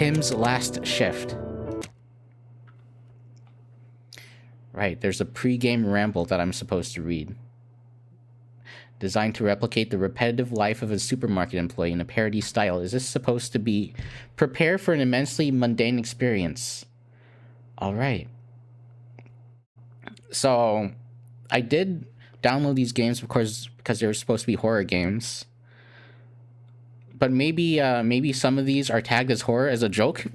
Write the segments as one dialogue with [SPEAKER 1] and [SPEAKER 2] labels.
[SPEAKER 1] Tim's last shift. Right, there's a pre-game ramble that I'm supposed to read. Designed to replicate the repetitive life of a supermarket employee in a parody style. Is this supposed to be prepare for an immensely mundane experience? All right. So, I did download these games, of course, because they were supposed to be horror games. But maybe some of these are tagged as horror as a joke.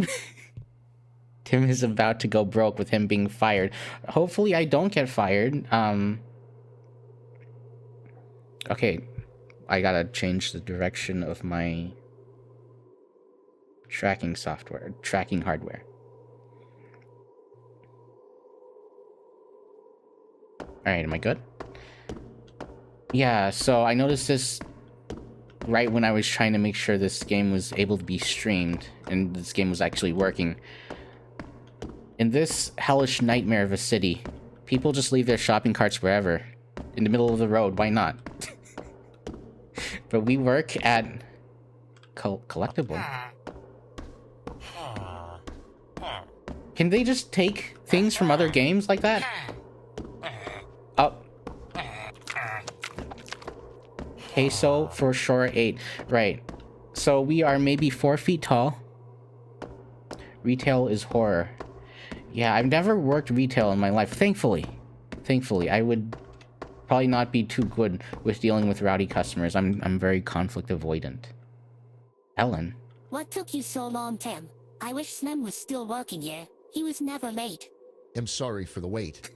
[SPEAKER 1] Tim is about to go broke with him being fired. Hopefully I don't get fired. Okay, I gotta change the direction of my tracking hardware. Alright, am I good? Yeah, so I noticed this right when I was trying to make sure this game was able to be streamed and this game was actually working. In this hellish nightmare of a city, people just leave their shopping carts wherever. In the middle of the road, why not? But we work at Collectible. Can they just take things from other games like that? Oh. Queso for sure 8. Right. So we are maybe 4 feet tall. Retail is horror. Yeah, I've never worked retail in my life. Thankfully. I would probably not be too good with dealing with rowdy customers. I'm very conflict avoidant. Ellen?
[SPEAKER 2] What took you so long, Tim? I wish Slim was still working here. He was never late.
[SPEAKER 3] I'm sorry for the wait.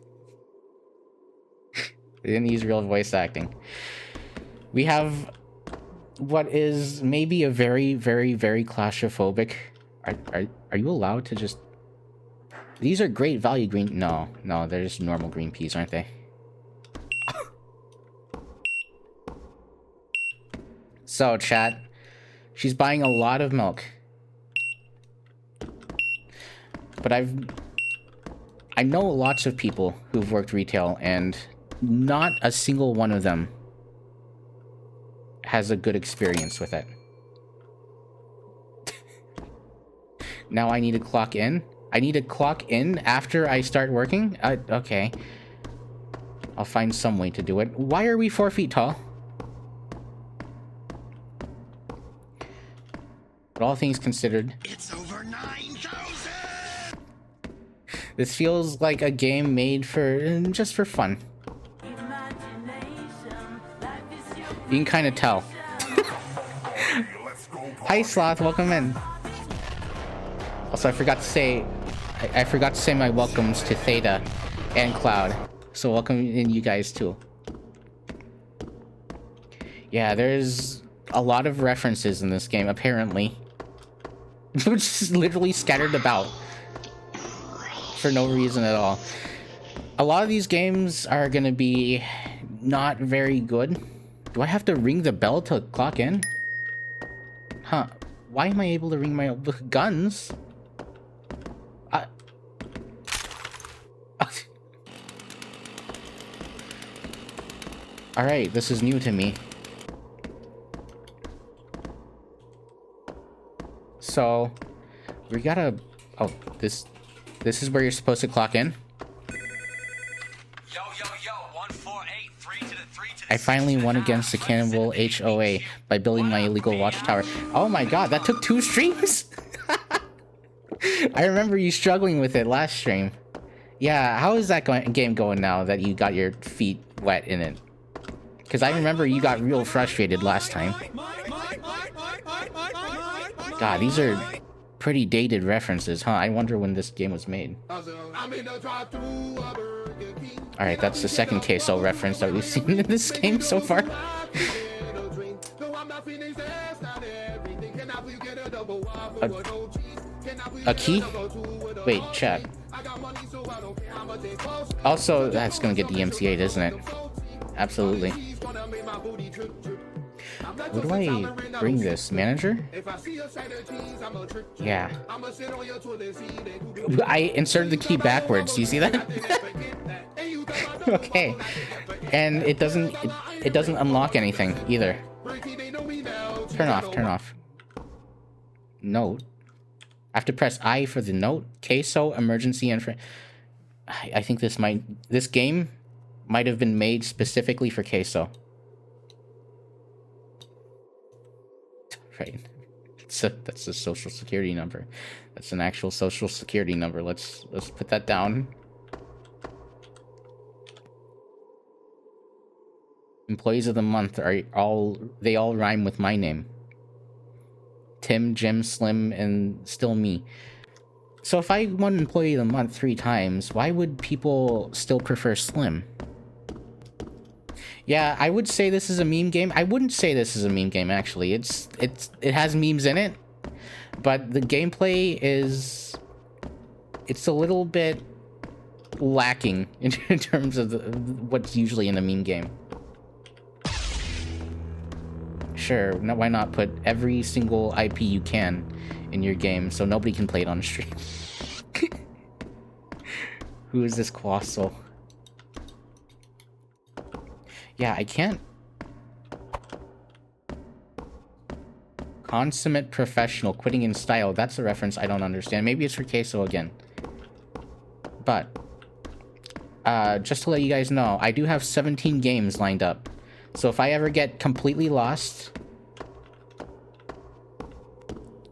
[SPEAKER 1] They didn't use real voice acting. We have what is maybe a very, very, very claustrophobic. Are you allowed to just... These are great value green... No, they're just normal green peas, aren't they? So, chat. She's buying a lot of milk. But I know lots of people who've worked retail, and not a single one of them has a good experience with it. Now I need to clock in? I need to clock in after I start working? Okay. I'll find some way to do it. Why are we 4 feet tall? But all things considered...
[SPEAKER 3] It's over 9,000!
[SPEAKER 1] This feels like a game made for... just for fun. You can kind of tell. Hi, Sloth. Welcome in. Also, I forgot to say my welcomes to Theta and Cloud. So welcome in you guys too. Yeah, there's a lot of references in this game, apparently. Which is literally scattered about. For no reason at all. A lot of these games are gonna be not very good. Do I have to ring the bell to clock in? Huh. Why am I able to ring my guns? Alright, this is new to me. So, we gotta... Oh, this is where you're supposed to clock in? I finally won against the Cannibal HOA by building my illegal watchtower. Oh my god, that took 2 streams? I remember you struggling with it last stream. Yeah, how is that game going now that you got your feet wet in it? Because I remember you got real frustrated last time. God, these are pretty dated references, huh? I wonder when this game was made. Alright, that's the second queso reference that we've seen in this game so far. A key? Wait, chat. Also, that's gonna get DMCA'd, isn't it? Absolutely. Where do I bring this? Manager? Yeah. I inserted the key backwards. Do you see that? Okay. And it doesn't unlock anything either. Turn off. Note. I have to press I for the note. Queso, emergency, and I think this game might have been made specifically for Queso. Right. That's a social security number. That's an actual social security number. Let's put that down. Employees of the month they all rhyme with my name. Tim, Jim, Slim, and still me. So if I won Employee of the Month 3 times, why would people still prefer Slim? Yeah, I would say this is a meme game. I wouldn't say this is a meme game, actually. It has memes in it, but the gameplay is... It's a little bit lacking in terms of what's usually in a meme game. Sure, why not put every single IP you can in your game so nobody can play it on stream? Who is this Colossal? Yeah, I can't... Consummate professional, quitting in style. That's a reference I don't understand. Maybe it's for Queso again. But, just to let you guys know, I do have 17 games lined up. So if I ever get completely lost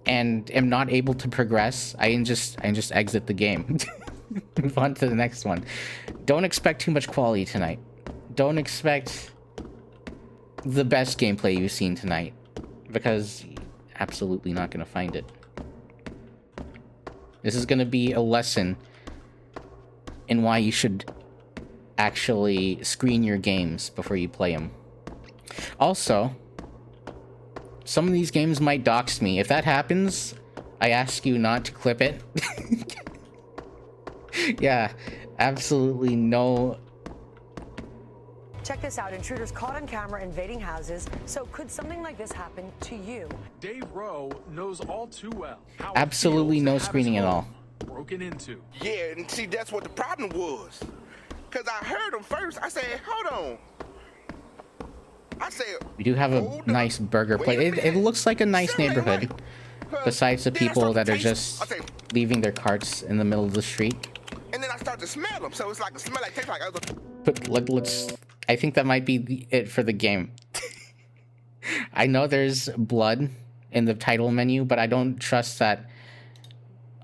[SPEAKER 1] and am not able to progress, I can just exit the game. Move on to the next one. Don't expect too much quality tonight. Don't expect the best gameplay you've seen tonight, because you're absolutely not going to find it. This is going to be a lesson in why you should actually screen your games before you play them. Also, some of these games might dox me. If that happens, I ask you not to clip it. Yeah, absolutely no.
[SPEAKER 4] Check this out. Intruders caught on camera invading houses. So could something like this happen to you?
[SPEAKER 5] Dave Rowe knows all too well how
[SPEAKER 1] absolutely no screening at all.
[SPEAKER 5] Broken into.
[SPEAKER 6] Yeah, and see, that's what the problem was. Because I heard him first. I said, hold on. I said,
[SPEAKER 1] we do have a nice burger place. It looks like a nice neighborhood. Besides the people that are just leaving their carts in the middle of the street.
[SPEAKER 6] And then I start to smell them. So it's like a smell that tastes like other.
[SPEAKER 1] But let's... I think that might be it for the game. I know there's blood in the title menu, but I don't trust that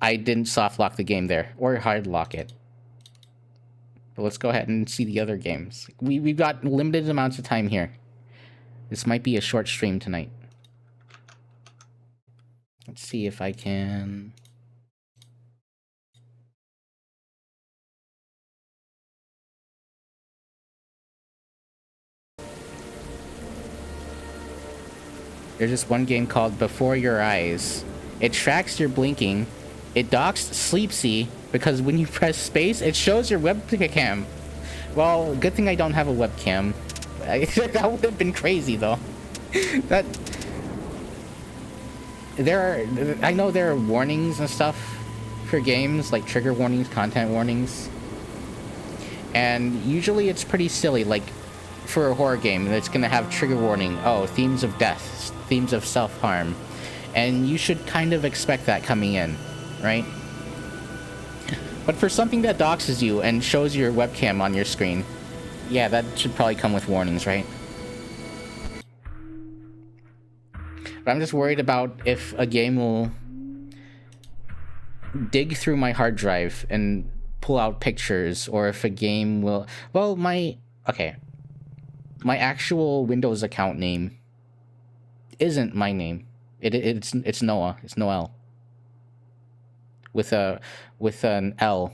[SPEAKER 1] I didn't soft lock the game there or hard lock it. But let's go ahead and see the other games. We've got limited amounts of time here. This might be a short stream tonight. Let's see if I can... There's this one game called Before Your Eyes. It tracks your blinking. It docks Sleepsy because when you press space, it shows your webcam. Well, good thing I don't have a webcam. That would have been crazy, though. I know there are warnings and stuff for games, like trigger warnings, content warnings. And usually it's pretty silly, like for a horror game, it's gonna have trigger warning, oh, themes of death, themes of self-harm. And you should kind of expect that coming in, right? But for something that doxes you and shows your webcam on your screen, yeah, that should probably come with warnings, right? But I'm just worried about if a game will dig through my hard drive and pull out pictures, or if a game will... Well, my actual Windows account name isn't my name. It's Noah. It's Noel. With an L,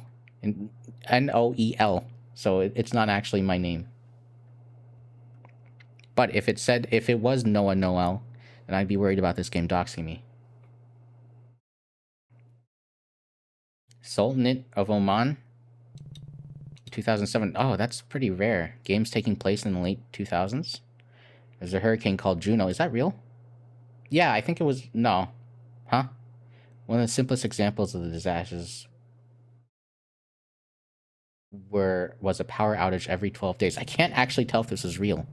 [SPEAKER 1] Noel. So it's not actually my name. But if it was Noah Noel, then I'd be worried about this game doxing me. Sultanate of Oman, 2007. Oh, that's pretty rare. Games taking place in the late 2000s. There's a hurricane called Juno. Is that real? Yeah, I think it was... No. Huh? One of the simplest examples of the disasters was a power outage every 12 days. I can't actually tell if this is real.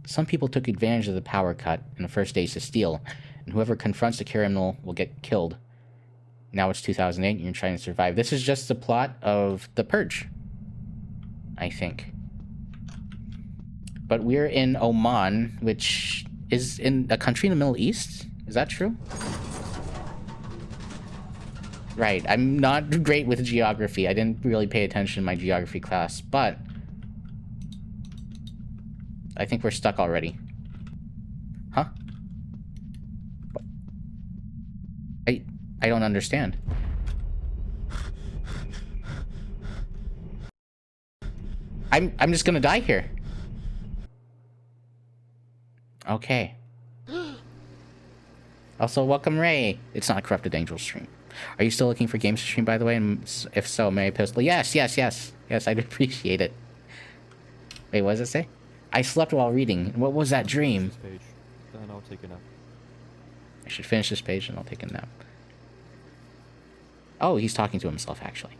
[SPEAKER 1] Some people took advantage of the power cut in the first days to steal and whoever confronts the criminal will get killed. Now it's 2008 and you're trying to survive. This is just the plot of The Purge, I think. But we're in Oman, which is in a country in the Middle East. Is that true? Right, I'm not great with geography. I didn't really pay attention in my geography class, but I think we're stuck already. Huh? What? I don't understand. I'm just gonna die here. Okay. Also, welcome Ray. It's not a Corrupted Angel stream. Are you still looking for games to stream, by the way? And if so, may I post? Yes, I'd appreciate it. Wait, what does it say? I slept while reading. What was that dream?
[SPEAKER 7] Page. Then I'll take a nap.
[SPEAKER 1] I should finish this page and I'll take a nap. Oh, he's talking to himself, actually.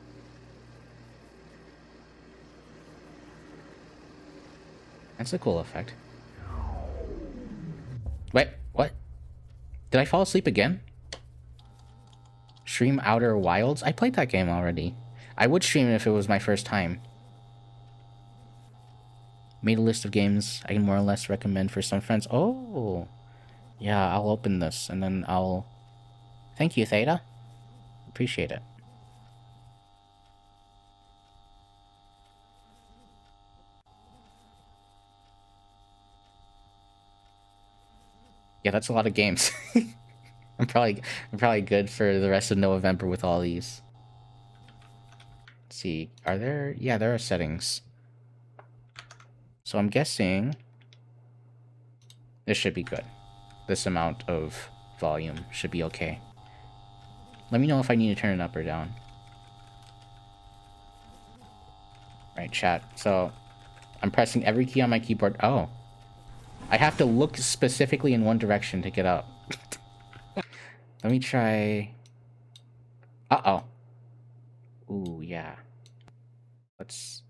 [SPEAKER 1] That's a cool effect. Wait, what? Did I fall asleep again? Stream Outer Wilds? I played that game already. I would stream it if it was my first time. Made a list of games I can more or less recommend for some friends. Oh, yeah, I'll open this and then I'll... Thank you, Theta. Appreciate it. Yeah, that's a lot of games. I'm probably good for the rest of Noavember with all these. Let's see, are there... Yeah, there are settings. So I'm guessing this should be good. This amount of volume should be okay. Let me know if I need to turn it up or down. Right, chat. So I'm pressing every key on my keyboard. Oh. I have to look specifically in one direction to get up. Let me try... Uh-oh. Ooh, yeah. Let's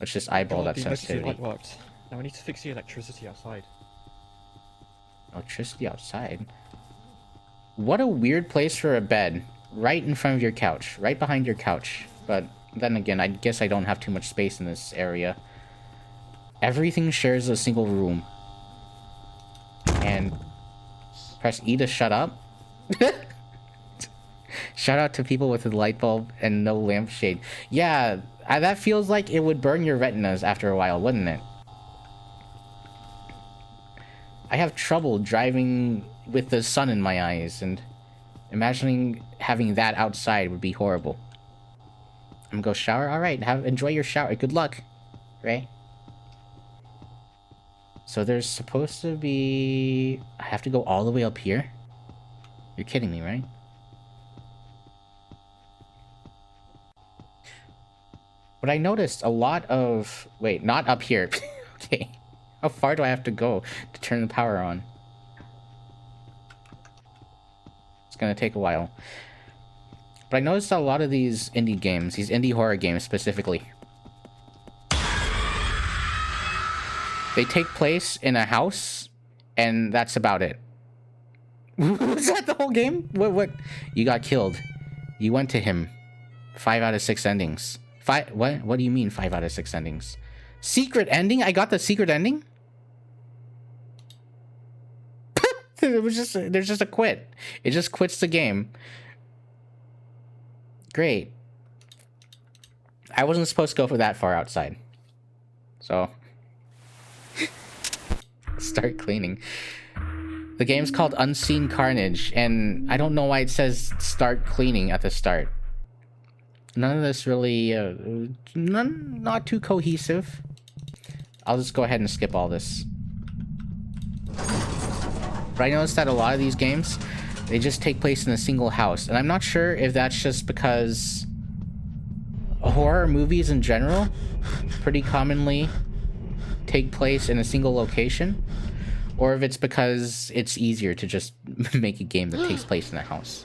[SPEAKER 1] just eyeball that sensitivity.
[SPEAKER 7] Light worked. Now we need to fix the electricity outside.
[SPEAKER 1] Electricity outside? What a weird place for a bed. Right in front of your couch. Right behind your couch. But then again, I guess I don't have too much space in this area. Everything shares a single room. And press E to shut up. Shout out to people with a light bulb and no lampshade. Yeah, that feels like it would burn your retinas after a while, wouldn't it? I have trouble driving with the sun in my eyes, and imagining having that outside would be horrible. I'm gonna go shower. All right, enjoy your shower. Good luck, Ray. So there's supposed to be... I have to go all the way up here? You're kidding me, right? But I noticed a lot of... Wait, not up here. Okay. How far do I have to go to turn the power on? It's gonna take a while. But I noticed a lot of these indie games, these indie horror games specifically, they take place in a house, and that's about it. Was that the whole game? What? You got killed. You went to him. 5 out of 6 endings. What do you mean 5 out of 6 endings? Secret ending? I got the secret ending? There's just a quit. It just quits the game. Great. I wasn't supposed to go for that far outside. So... Start cleaning. The game's called Unseen Carnage, and I don't know why it says start cleaning at the start. None of this really, not too cohesive. I'll just go ahead and skip all this. But I noticed that a lot of these games, they just take place in a single house, and I'm not sure if that's just because horror movies in general pretty commonly take place in a single location, or if it's because it's easier to just make a game that takes place in a house.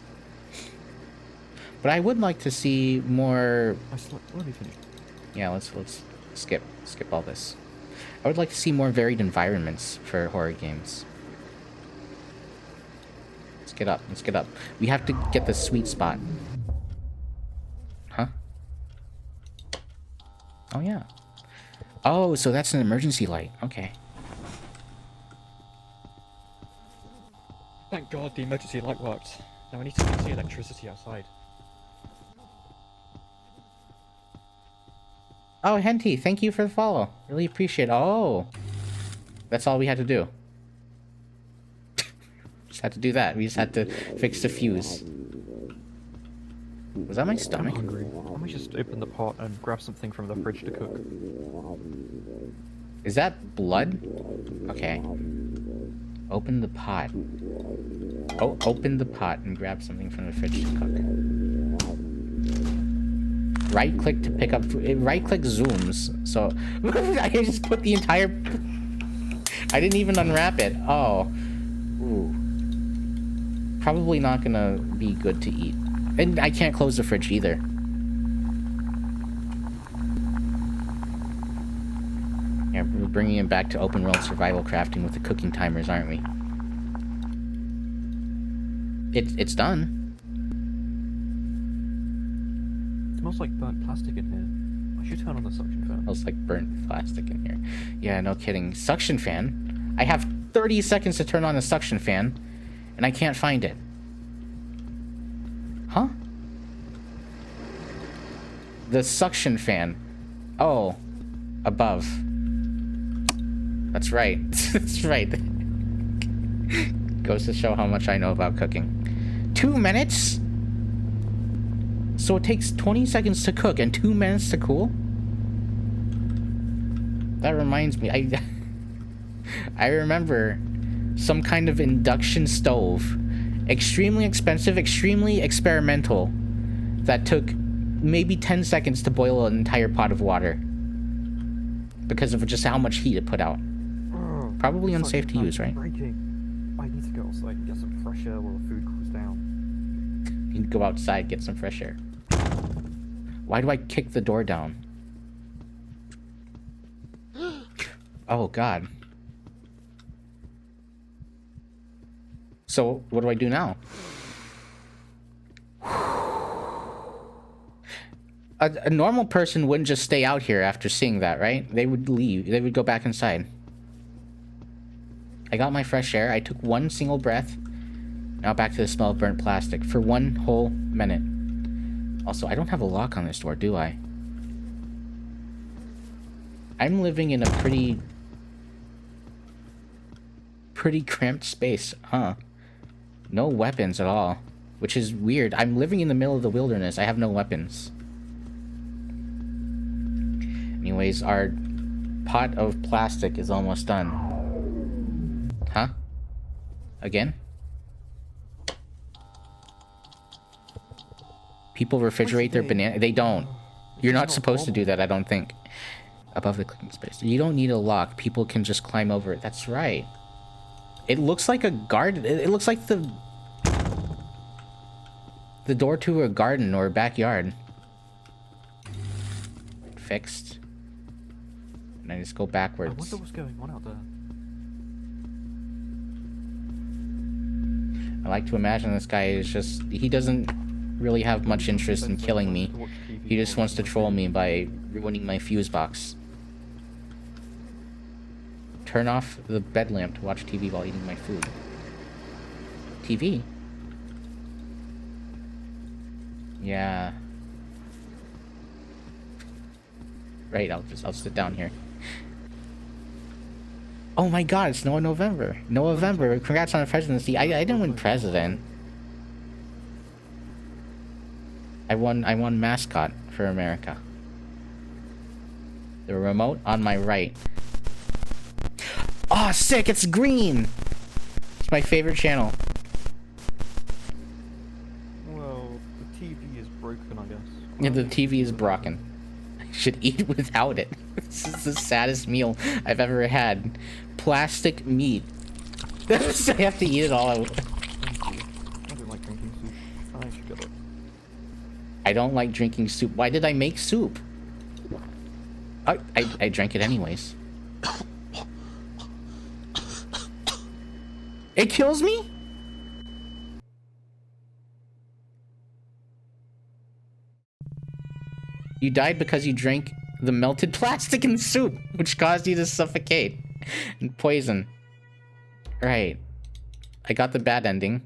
[SPEAKER 1] But I would like to see more...
[SPEAKER 7] Let me finish.
[SPEAKER 1] Yeah, let's skip all this. I would like to see more varied environments for horror games. get up. Let's get up. We have to get the sweet spot. Huh? Oh, yeah. Oh, so that's an emergency light. Okay.
[SPEAKER 7] Thank God the emergency light worked. Now I need to fix the electricity outside.
[SPEAKER 1] Oh, Henty, thank you for the follow. Really appreciate it. Oh. That's all we had to do. Just had to do that. We just had to fix the fuse. Was that my stomach?
[SPEAKER 7] I'm hungry. Let me just open the pot and grab something from the fridge to cook.
[SPEAKER 1] Is that blood? Okay. Open the pot. Oh, open the pot and grab something from the fridge to cook. Right click to pick up. Right click zooms. So I just put the entire. I didn't even unwrap it. Oh. Ooh. Probably not gonna be good to eat. And I can't close the fridge either. Yeah, we're bringing it back to open world survival crafting with the cooking timers, aren't we? It's done.
[SPEAKER 7] It smells like burnt plastic in here. I should turn on the suction fan.
[SPEAKER 1] Smells like burnt plastic in here. Yeah, no kidding. Suction fan? I have 30 seconds to turn on the suction fan, and I can't find it. Huh? The suction fan. Oh. Above. That's right. That's right. Goes to show how much I know about cooking. 2 minutes? So it takes 20 seconds to cook and 2 minutes to cool? That reminds me, I remember some kind of induction stove. Extremely expensive, extremely experimental. That took maybe 10 seconds to boil an entire pot of water. Because of just how much heat it put out. Probably unsafe to use, right?
[SPEAKER 7] Breaking. I need to go outside and get some fresh air while the food cools down.
[SPEAKER 1] You can go outside, get some fresh air. Why do I kick the door down? Oh, God. So, what do I do now? A normal person wouldn't just stay out here after seeing that, right? They would leave. They would go back inside. I got my fresh air. I took one single breath. Now back to the smell of burnt plastic for 1 whole minute. Also, I don't have a lock on this door, do I? I'm living in a pretty cramped space, huh? No weapons at all, which is weird. I'm living in the middle of the wilderness. I have no weapons. Anyways, our pot of plastic is almost done. Huh? Again? People refrigerate their banana. They don't. You're not supposed to do that, I don't think. Above the cooking space. You don't need a lock. People can just climb over it. That's right. It looks like a garden. It looks like the door to a garden or a backyard. Fixed. And I just go backwards.
[SPEAKER 7] I wonder what's going on out there.
[SPEAKER 1] I like to imagine this guy is just... He doesn't really have much interest in killing me. He just wants to troll me by ruining my fuse box. Turn off the bed lamp to watch TV while eating my food. TV? Yeah. Right, I'll sit down here. Oh my god, it's Noavember. Noavember, congrats on the presidency. I didn't win president. I won mascot for America. The remote on my right. Oh, sick, it's green! It's my favorite channel.
[SPEAKER 7] Well, the TV is broken, I guess.
[SPEAKER 1] Yeah, the TV is broken. I should eat without it. This is the saddest meal I've ever had. Plastic meat. I have to eat it all out.
[SPEAKER 7] Thank you. I don't like drinking soup. I should get it.
[SPEAKER 1] I don't like drinking soup. Why did I make soup? I drank it anyways. It kills me? You died because you drank the melted plastic in the soup, which caused you to suffocate and poison. Right. I got the bad ending.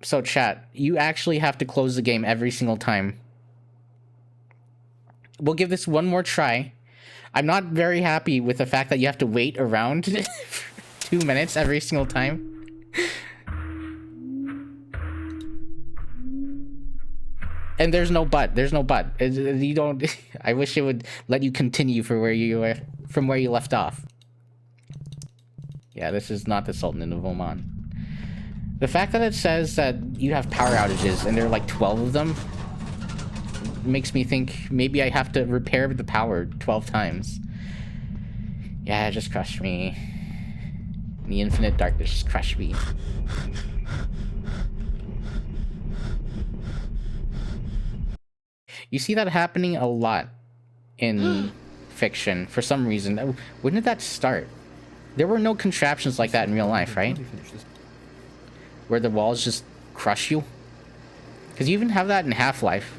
[SPEAKER 1] So chat, you actually have to close the game every single time. We'll give this one more try. I'm not very happy with the fact that you have to wait around 2 minutes every single time. And there's no but. There's no but. You don't. I wish it would let you continue for where you were, from where you left off. Yeah, this is not the Sultan of Oman. The fact that it says that you have power outages and there are like 12 of them makes me think maybe I have to repair the power 12 times. Yeah, it just crushed me. The infinite darkness just crushed me. You see that happening a lot in fiction for some reason. When did that start? There were no contraptions like that in real life, right? Where the walls just crush you? Because you even have that in Half-Life.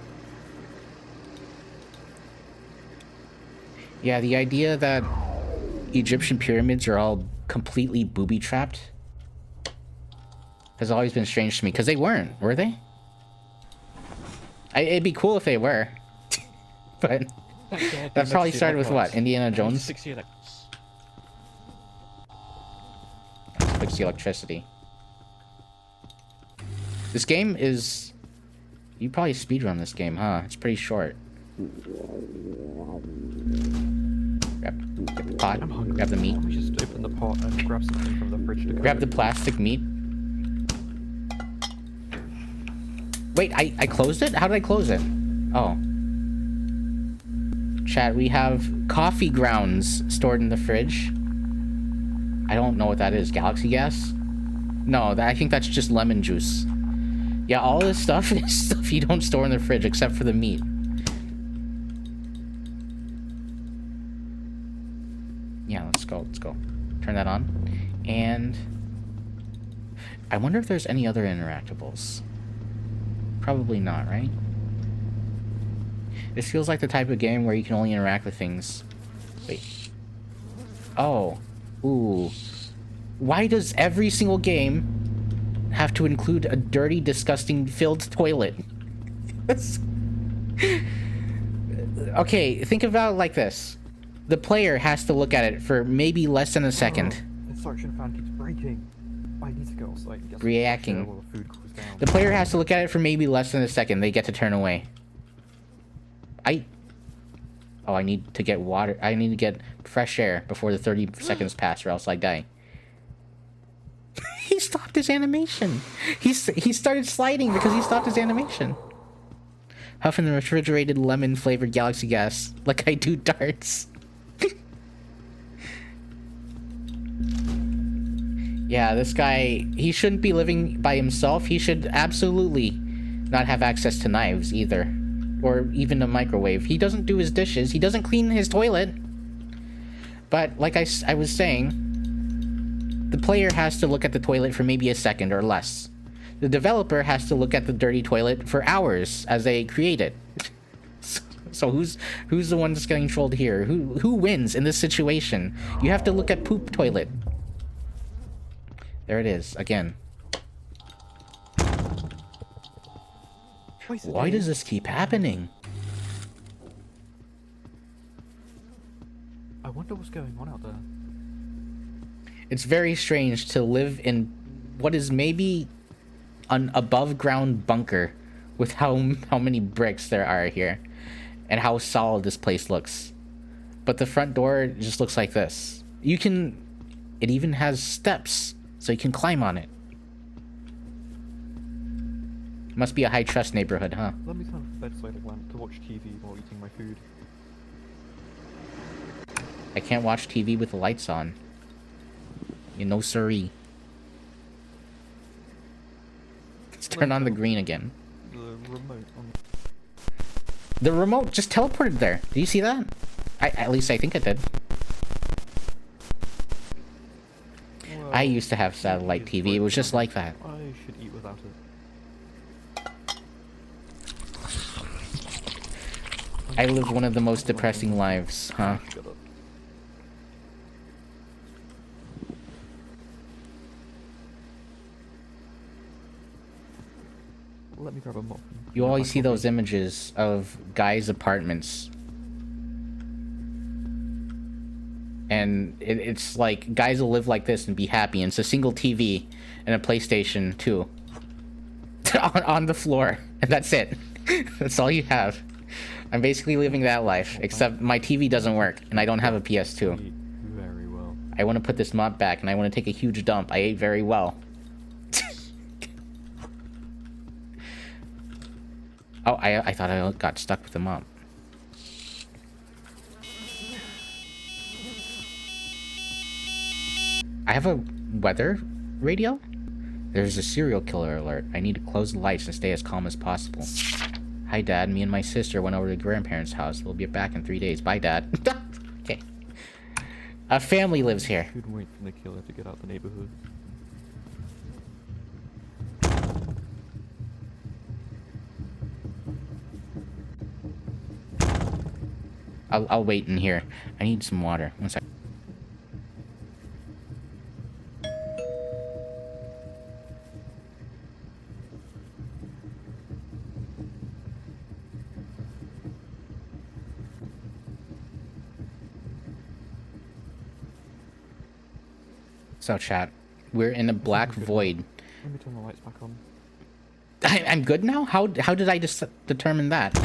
[SPEAKER 1] Yeah, the idea that Egyptian pyramids are all completely booby-trapped has always been strange to me. Because they weren't, were they? It'd be cool if they were. But that probably started with what? Indiana Jones?
[SPEAKER 7] Fix
[SPEAKER 1] Fix the electricity. This game is... You probably speedrun this game, huh? It's pretty short. Grab the pot.
[SPEAKER 7] I'm hungry.
[SPEAKER 1] Grab the meat.
[SPEAKER 7] Let me just open the pot and grab something from the fridge to go.
[SPEAKER 1] Grab the plastic meat. Wait, I closed it? How did I close it? Oh. Chat, we have coffee grounds stored in the fridge. I don't know what that is. Galaxy gas? No, I think that's just lemon juice. Yeah, all this stuff is stuff you don't store in the fridge except for the meat. Yeah, let's go. Turn that on. And I wonder if there's any other interactables. Probably not, right? This feels like the type of game where you can only interact with things. Wait. Oh. Ooh. Why does every single game have to include a dirty, disgusting, filled toilet? Okay, think about it like this. The player has to look at it for maybe less than a second.
[SPEAKER 7] The suction fan keeps breaking. I need to go outside and get
[SPEAKER 1] Reacting.
[SPEAKER 7] while the food cools down.
[SPEAKER 1] The player has to look at it for maybe less than a second. They get to turn away. Oh, I need to get water. I need to get fresh air before the 30 seconds pass or else I die. He stopped his animation. He started sliding because he stopped his animation. Huffing the refrigerated lemon-flavored galaxy gas like I do darts. Yeah, this guy, he shouldn't be living by himself. He should absolutely not have access to knives either. Or even a microwave. He doesn't do his dishes. He doesn't clean his toilet. But like I was saying, the player has to look at the toilet for maybe a second or less. The developer has to look at the dirty toilet for hours as they create it. So who's the one that's getting trolled here? Who wins in this situation? You have to look at poop toilet. There it is, again. Why does this keep happening?
[SPEAKER 7] I wonder what's going on out there.
[SPEAKER 1] It's very strange to live in what is maybe an above ground bunker with how many bricks there are here and how solid this place looks. But the front door just looks like this. It even has steps so you can climb on it. Must be a high trust neighborhood, huh?
[SPEAKER 7] Let me turn off the bedside lamp to watch TV while eating my food.
[SPEAKER 1] I can't watch TV with the lights on. You know, siree. Let's turn on the green again.
[SPEAKER 7] The remote on...
[SPEAKER 1] The remote just teleported there. Do you see that? At least I think it did.
[SPEAKER 7] Well,
[SPEAKER 1] I used to have satellite TV. It was just like that.
[SPEAKER 7] I should eat without it.
[SPEAKER 1] I lived one of the most depressing lives, huh?
[SPEAKER 7] Shut up. Let me grab a mop.
[SPEAKER 1] You always see those images of guys' apartments. And it's like guys will live like this and be happy. And it's a single TV and a PlayStation 2 on the floor. And that's it. That's all you have. I'm basically living that life, except my TV doesn't work and I don't have a PS2.
[SPEAKER 7] Very well.
[SPEAKER 1] I want to put this mop back and I want to take a huge dump. I ate very well. Oh, I thought I got stuck with the mop. I have a weather radio? There's a serial killer alert. I need to close the lights and stay as calm as possible. Hi, Dad. Me and my sister went over to grandparents' house. We'll be back in 3 days. Bye, Dad. Okay. A family lives here.
[SPEAKER 7] Should wait for the killer to get out the neighborhood.
[SPEAKER 1] I'll wait in here. I need some water. One sec. So chat, we're in a black void.
[SPEAKER 7] Let me turn the lights back on.
[SPEAKER 1] I'm good now? How did I just determine that?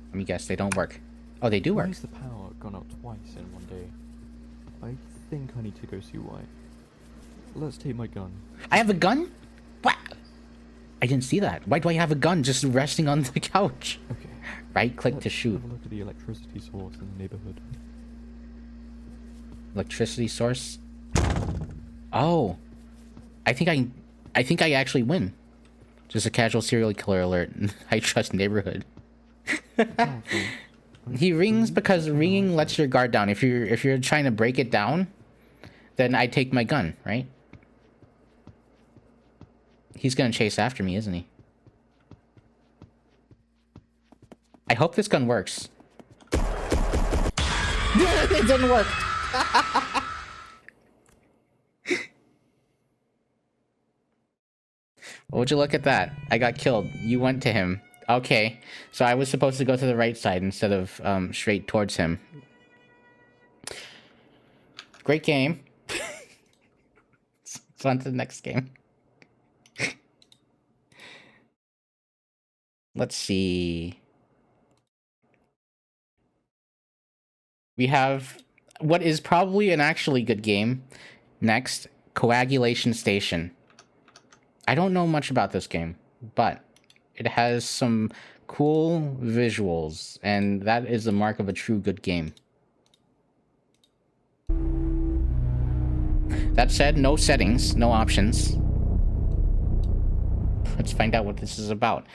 [SPEAKER 1] Let me guess, they don't work. Oh, they do
[SPEAKER 7] Why
[SPEAKER 1] work.
[SPEAKER 7] has the power gone out twice in one day? I think I need to go see why. Let's take my gun.
[SPEAKER 1] I have a gun? What? I didn't see that. Why do I have a gun just resting on the couch?
[SPEAKER 7] Okay.
[SPEAKER 1] Right click to
[SPEAKER 7] Let's
[SPEAKER 1] shoot.
[SPEAKER 7] have a look at the electricity source in the neighborhood.
[SPEAKER 1] Electricity source? Oh. I think I actually win. Just a casual serial killer alert. I trust neighborhood. He rings because ringing lets your guard down. If you're trying to break it down, then I take my gun, right? He's gonna chase after me, isn't he? I hope this gun works. It didn't work. Would you look at that? I got killed. You went to him. Okay, so I was supposed to go to the right side instead of straight towards him. Great game. Let's on to the next game. Let's see. We have what is probably an actually good game. Next, Coagulation Station. I don't know much about this game, but it has some cool visuals, and that is the mark of a true good game. That said, no settings, no options. Let's find out what this is about.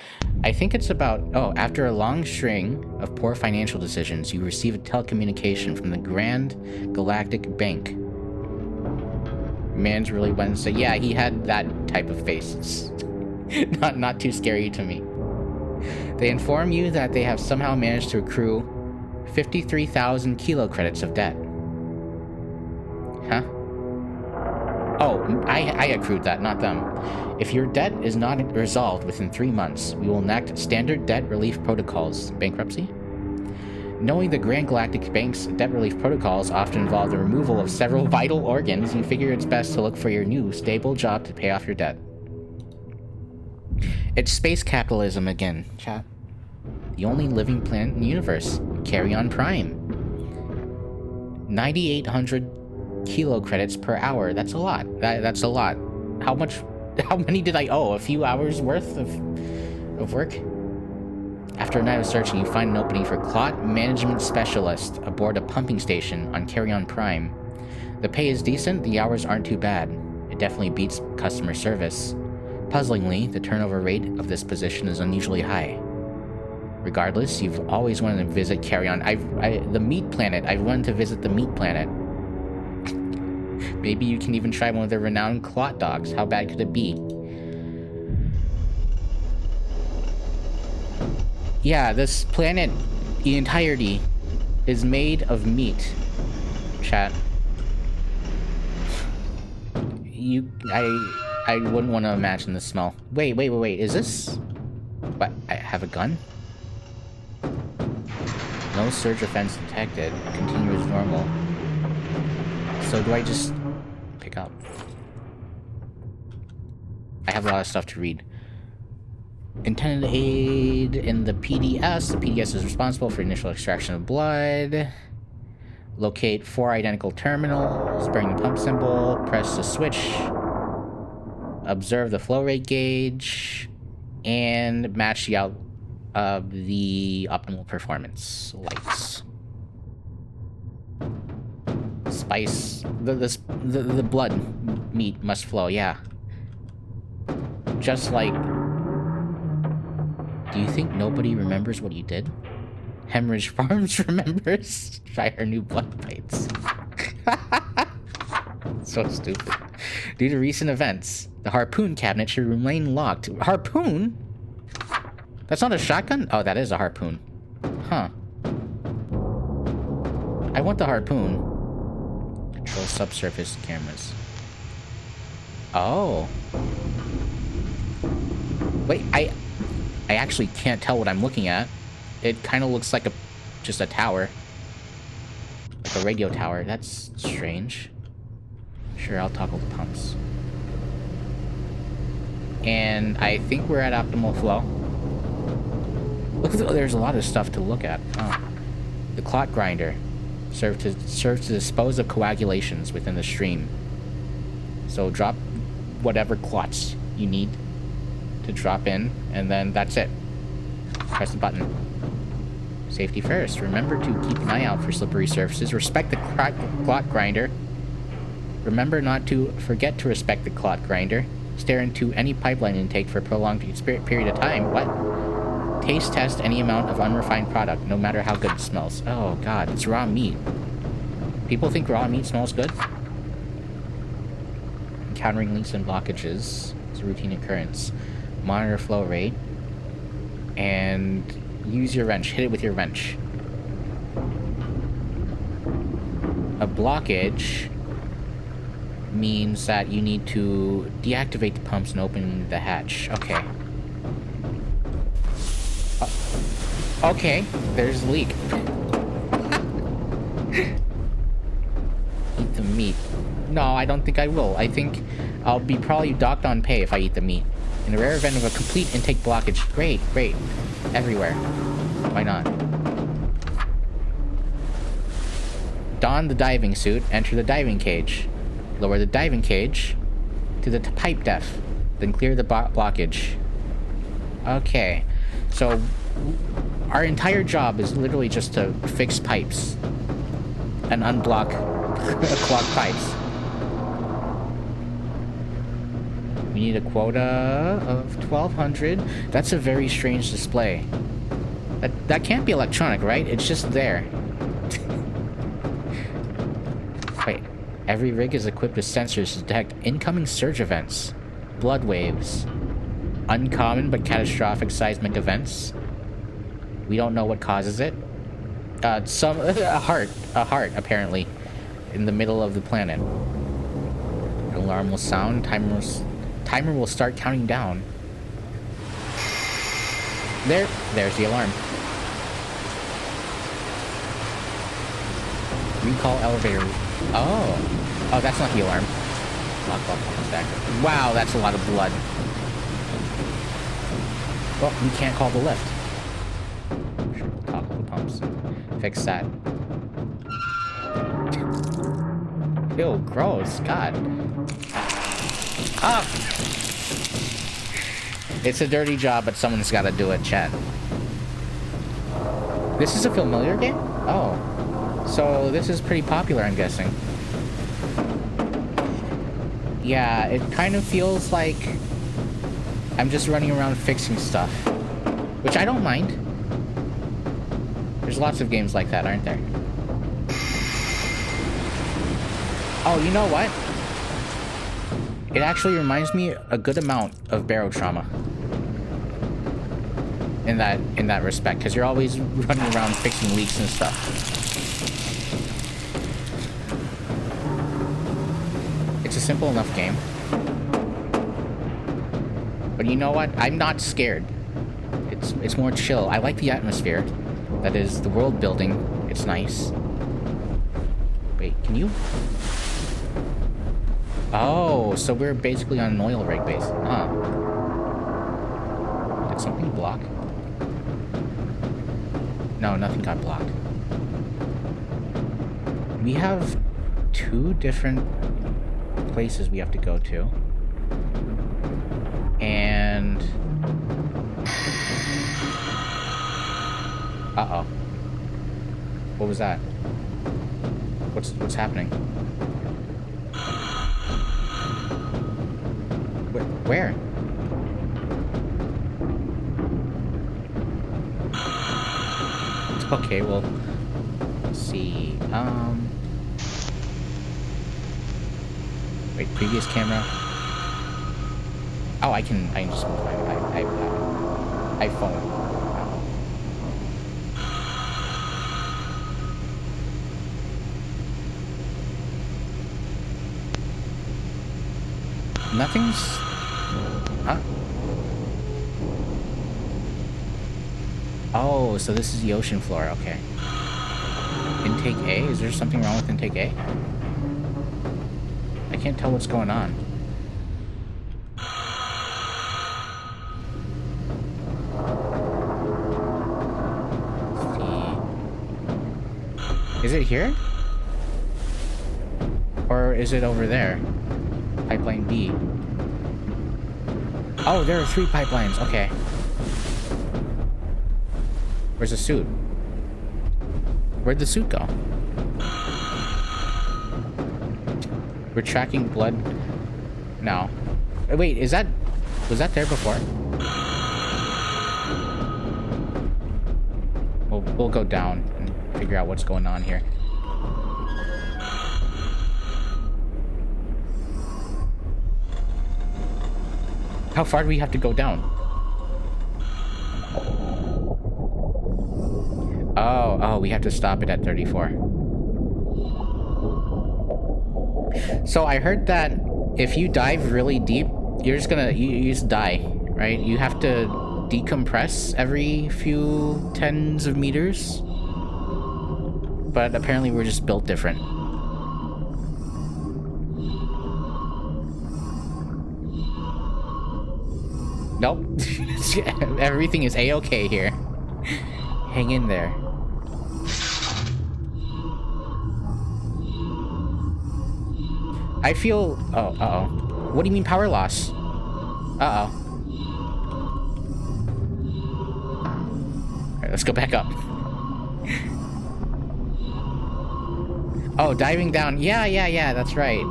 [SPEAKER 1] I think it's about, oh, after a long string of poor financial decisions, you receive a telecommunication from the Grand Galactic Bank. Man's really Wednesday. Yeah, he had that type of face. It's not too scary to me. They inform you that they have somehow managed to accrue 53,000 kilo credits of debt. Huh? Oh, I accrued that, not them. If your debt is not resolved within 3 months, we will enact standard debt relief protocols. Bankruptcy? Knowing the Grand Galactic Bank's debt relief protocols often involve the removal of several vital organs, you figure it's best to look for your new, stable job to pay off your debt. It's space capitalism again, chat. The only living planet in the universe. Carrion Prime. 9,800 kilo credits per hour. That's a lot. That's a lot. How many did I owe? A few hours worth of work? After a night of searching, you find an opening for Clot Management Specialist aboard a pumping station on Carrion Prime. The pay is decent, the hours aren't too bad. It definitely beats customer service. Puzzlingly, the turnover rate of this position is unusually high. Regardless, you've always wanted to visit Carrion. The meat planet. I've wanted to visit the meat planet. Maybe you can even try one of their renowned clot dogs. How bad could it be? Yeah, this planet, the entirety, is made of meat. Chat. I wouldn't want to imagine the smell. Wait. Is this... What? I have a gun? No surge offense detected. Continue as normal. So do I just pick up? I have a lot of stuff to read. Intended aid in the PDS. The PDS is responsible for initial extraction of blood. Locate 4 identical terminals. Bearing the pump symbol. Press the switch. Observe the flow rate gauge. And match the out of the optimal performance lights. Spice. The blood meat must flow, yeah. Just like... Do you think nobody remembers what you did? Hemorrhage Farms remembers. Try our new blood bites. So stupid. Due to recent events, the harpoon cabinet should remain locked. Harpoon? That's not a shotgun? Oh, that is a harpoon. Huh. I want the harpoon. Control subsurface cameras. Oh. Wait, I actually can't tell what I'm looking at. It kind of looks like just a tower. Like a radio tower. That's strange. Sure, I'll toggle the pumps. And I think we're at optimal flow. Look, there's a lot of stuff to look at. Oh. The clot grinder serves to dispose of coagulations within the stream. So drop whatever clots you need to drop in, and then that's it. Press the button. Safety first. Remember to keep an eye out for slippery surfaces. Respect the clot grinder. Remember not to forget to respect the clot grinder. Stare into any pipeline intake for a prolonged period of time. What? Taste test any amount of unrefined product, no matter how good it smells. Oh god, it's raw meat. People think raw meat smells good? Encountering leaks and blockages is a routine occurrence. Monitor flow rate. And use your wrench. Hit it with your wrench. A blockage means that you need to deactivate the pumps and open the hatch. Okay. Okay, there's a leak. Eat the meat. No, I don't think I will. I think I'll be probably docked on pay if I eat the meat. In the rare event of a complete intake blockage. Great. Everywhere. Why not? Don the diving suit. Enter the diving cage. Lower the diving cage to the pipe depth. Then clear the blockage. Okay. So, our entire job is literally just to fix pipes. And unblock clogged pipes. We need a quota of 1,200. That's a very strange display. That can't be electronic, right? It's just there. Wait. Every rig is equipped with sensors to detect incoming surge events. Blood waves. Uncommon but catastrophic seismic events. We don't know what causes it. A heart, apparently, in the middle of the planet. An alarm will sound. Timer will start counting down. There's the alarm. Recall elevator. Oh, that's not the alarm. Wow, that's a lot of blood. Well, we can't call the lift. Sure, we'll toggle the pumps. Fix that. Ew, gross. God. Ah! It's a dirty job, but someone's got to do it, chat. This is a familiar game? Oh. So this is pretty popular, I'm guessing. Yeah, it kind of feels like I'm just running around fixing stuff. Which I don't mind. There's lots of games like that, aren't there? Oh, you know what? It actually reminds me a good amount of Barotrauma. in that respect, because you're always running around fixing leaks and stuff. It's a simple enough game. But you know what? I'm not scared. It's more chill. I like the atmosphere. That is the world building. It's nice. Wait, can you? Oh, so we're basically on an oil rig base. Huh. Did something block? No, nothing got blocked. We have 2 different places we have to go to. And... uh-oh. What was that? What's happening? Where? Okay, well, let's see. Wait, previous camera. Oh, I can just move my iPhone. Nothing's... huh? Oh, so this is the ocean floor, okay. Intake A? Is there something wrong with intake A? I can't tell what's going on. Let's see. Is it here? Or is it over there? Pipeline B. Oh, there are 3 pipelines. Okay. Where's the suit? Where'd the suit go? We're tracking blood. No. Wait, was that there before? We'll go down and figure out what's going on here. How far do we have to go down? Oh, we have to stop it at 34. So I heard that if you dive really deep, you're just gonna, you just die, right? You have to decompress every few tens of meters. But apparently we're just built different. Nope. Everything is A-okay here. Hang in there. I feel... oh, uh-oh. What do you mean power loss? Uh-oh. Alright, let's go back up. Oh, diving down. Yeah, that's right.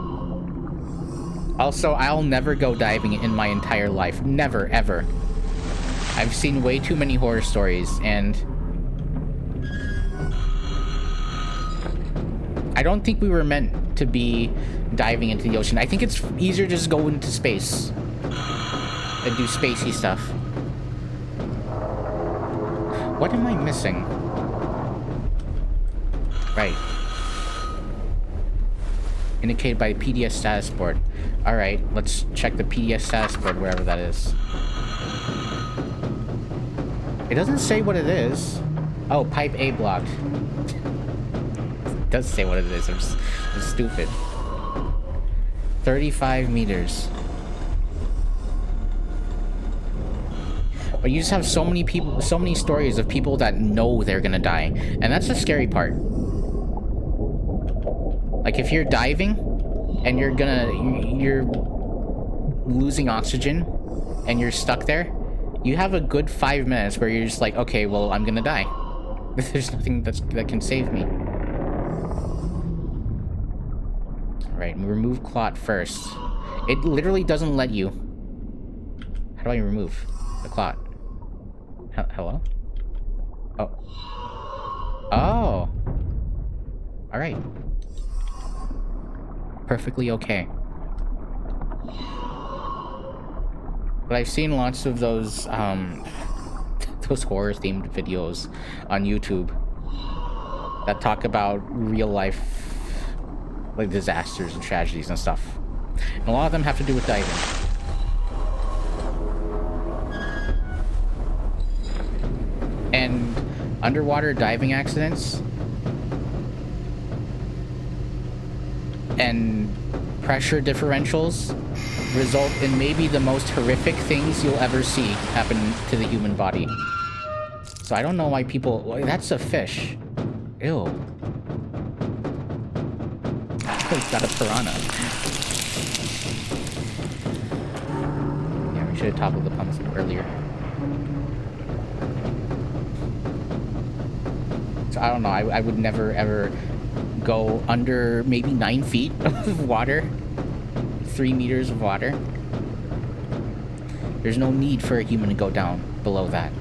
[SPEAKER 1] Also, I'll never go diving in my entire life. Never, ever. I've seen way too many horror stories, and... I don't think we were meant to be diving into the ocean. I think it's easier to just go into space and do spacey stuff. What am I missing? Right. Indicated by the PDS status board. Alright, let's check the PDS status board wherever that is. It doesn't say what it is. Oh, pipe A blocked. It does say what it is. I'm stupid. 35 meters. But you just have so many people, so many stories of people that know they're gonna die. And that's the scary part. Like, if you're diving and you're losing oxygen and you're stuck there, you have a good 5 minutes where you're just like, okay, well, I'm gonna die. There's nothing that can save me. Alright, remove clot first. It literally doesn't let you. How do I remove the clot? Hello? Oh. Oh. Alright. Perfectly okay. But I've seen lots of those those horror themed videos on YouTube that talk about real life like disasters and tragedies and stuff. And a lot of them have to do with diving. And underwater diving accidents and pressure differentials result in maybe the most horrific things you'll ever see happen to the human body. So I don't know why people... Well, that's a fish. Ew. It's got a piranha. Yeah, we should have toppled the pumps earlier. So I don't know, I would never ever go under maybe 9 feet of water. 3 meters of water. There's no need for a human to go down below that.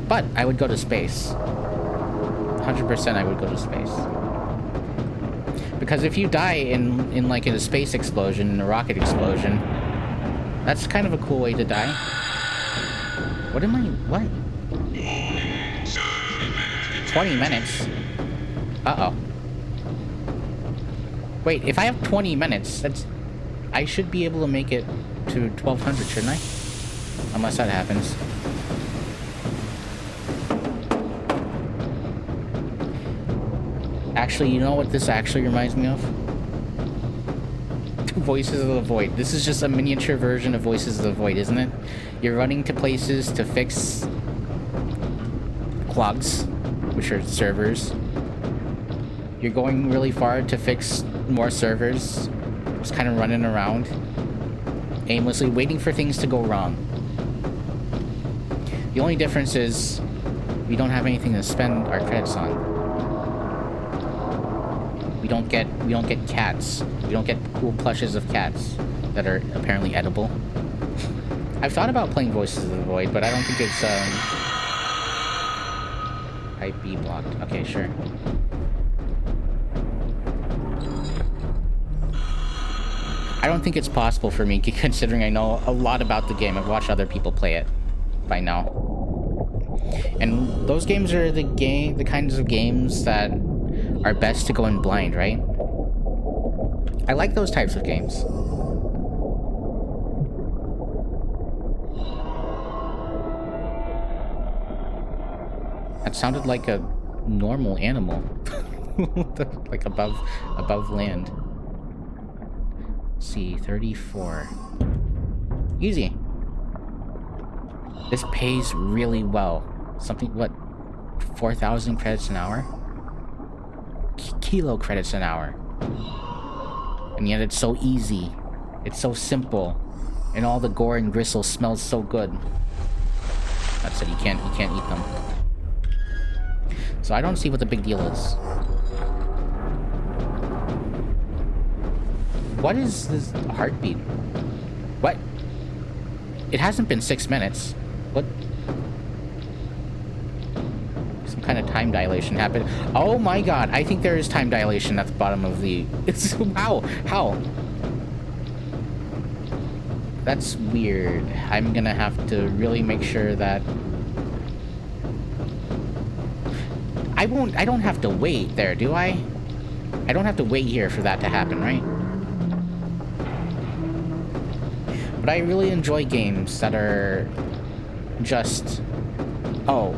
[SPEAKER 1] But I would go to space. 100% I would go to space. Because if you die in like in a space explosion, in a rocket explosion, that's kind of a cool way to die. What? 20 minutes? Uh-oh. Wait, if I have 20 minutes, I should be able to make it to 1200, shouldn't I? Unless that happens. Actually, you know what this actually reminds me of? Voices of the Void. This is just a miniature version of Voices of the Void, isn't it? You're running to places to fix clogs, which are servers. You're going really far to fix more servers. Just kind of running around, aimlessly waiting for things to go wrong. The only difference is we don't have anything to spend our credits on. We don't get cats. We don't get cool plushes of cats that are apparently edible. I've thought about playing Voices of the Void, but I don't think it's Type B blocked. Okay, sure. I don't think it's possible for me, considering I know a lot about the game. I've watched other people play it by now. And those games are the kinds of games that are best to go in blind, right? I like those types of games. That sounded like a normal animal. Like above land. See, 34. Easy. This pays really well. Something, what? 4,000 credits an hour? Kilo credits an hour. And yet it's so easy. It's so simple. And all the gore and gristle smells so good. That said, you can't eat them. So I don't see what the big deal is. What is this heartbeat? What? It hasn't been 6 minutes. What? Some kind of time dilation happened. Oh my god, I think there is time dilation at the bottom of the... Wow, how? That's weird. I'm gonna have to really make sure that... I don't have to wait there, do I? I don't have to wait here for that to happen, right? But I really enjoy games that are just... Oh,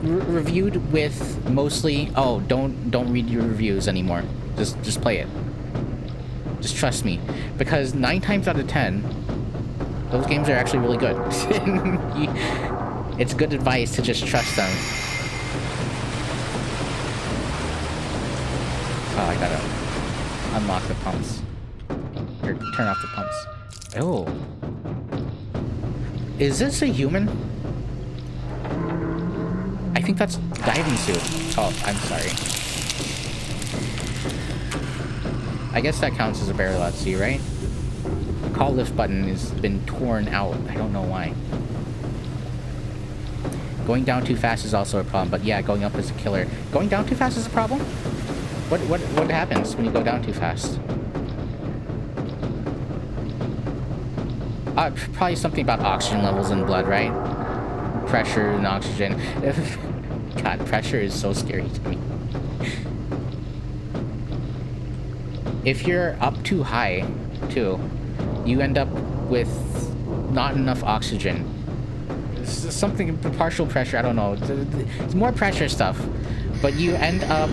[SPEAKER 1] reviewed with mostly... Oh, don't read your reviews anymore. Just play it. Just trust me. Because 9 times out of 10, those games are actually really good. It's good advice to just trust them. Oh, I gotta unlock the pumps. Or turn off the pumps. Oh. Is this a human? I think that's diving suit. Oh, I'm sorry. I guess that counts as a barrel at sea, right? The call lift button has been torn out. I don't know why. Going down too fast is also a problem, but yeah, going up is a killer. Going down too fast is a problem? What happens when you go down too fast? Probably something about oxygen levels in blood, right? pressure and oxygen. God, pressure is so scary to me. If you're up too high, too, you end up with not enough oxygen. It's something, partial pressure, I don't know. It's more pressure stuff. But you end up...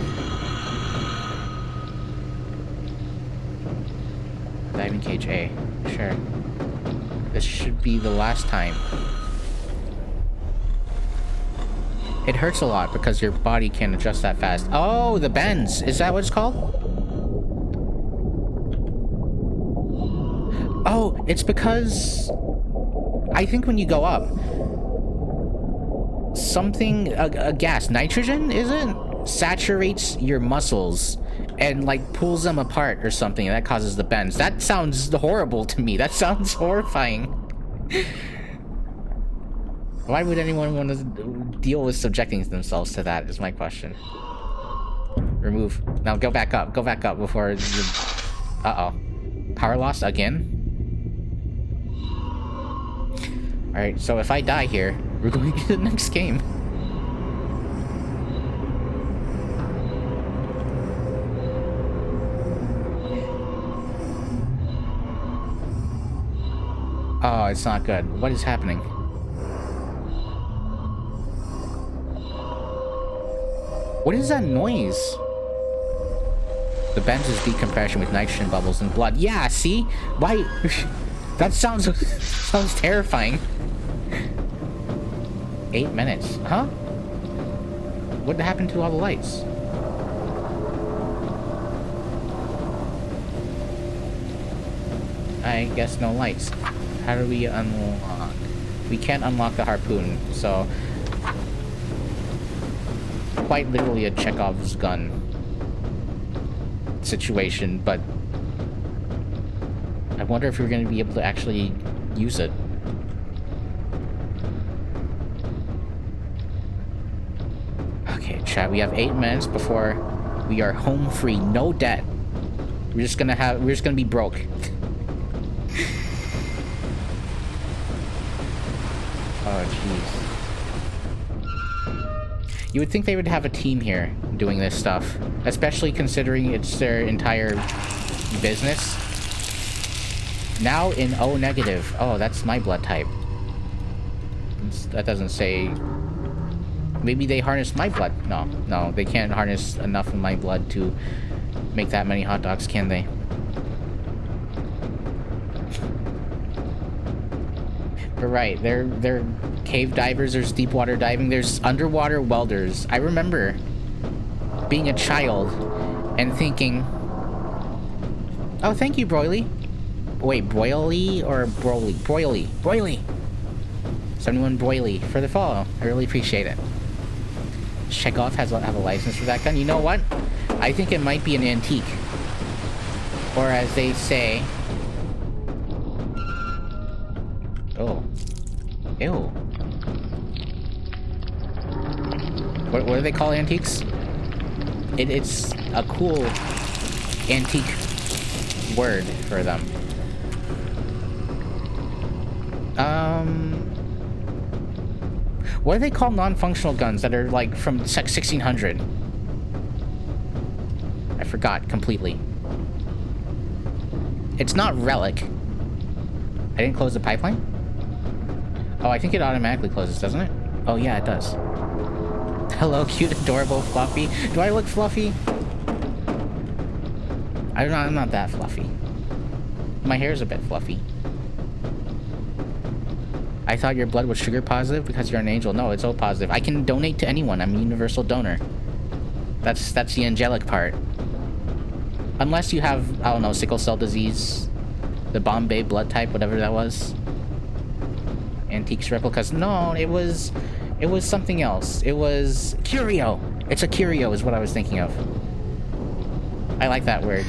[SPEAKER 1] Diving cage A. Sure. This should be the last time. It hurts a lot because your body can't adjust that fast. Oh, the bends. Is that what it's called? Oh, it's because... I think when you go up... Something... A gas. Nitrogen, is it? Saturates your muscles and, like, pulls them apart or something. And that causes the bends. That sounds horrible to me. That sounds horrifying. Why would anyone want to deal with subjecting themselves to that, is my question. Remove. Now go back up. Go back up before you... Uh-oh. Power loss again? Alright, so if I die here, we're going to the next game. Oh, it's not good. What is happening? What is that noise? The bends is decompression with nitrogen bubbles and blood. Yeah, see? Why? That sounds terrifying. 8 minutes. Huh? What happened to all the lights? I guess no lights. How do we unlock? We can't unlock the harpoon, so... Quite literally a Chekhov's gun situation, but... I wonder if we're going to be able to actually use it. Okay, chat, we have 8 minutes before we are home free, no debt. We're just gonna be broke. Oh, jeez. You would think they would have a team here doing this stuff, especially considering it's their entire business. Now in O negative. Oh, that's my blood type. That doesn't say... Maybe they harness my blood. No, they can't harness enough of my blood to make that many hot dogs, can they? But right, they're cave divers, there's deep water diving, there's underwater welders. I remember being a child and thinking, oh, thank you, Broily. Wait, Broily or Broly? Broily. 71 Broily for the follow. I really appreciate it. Chekhov have a license for that gun. You know what? I think it might be an antique. Or as they say... Oh. Ew. What do they call antiques? It's a cool antique word for them. What do they call non-functional guns that are like from 1600? I forgot completely. It's not relic. I didn't close the pipeline? Oh, I think it automatically closes, doesn't it? Oh yeah, it does. Hello, cute, adorable, fluffy. Do I look fluffy? I'm not that fluffy. My hair is a bit fluffy. I thought your blood was sugar positive because you're an angel. No, it's O positive. I can donate to anyone. I'm a universal donor. That's the angelic part. Unless you have, I don't know, sickle cell disease, the Bombay blood type, whatever that was. Antiques replicas. No, it was something else. It was curio. It's a curio is what I was thinking of. I like that word.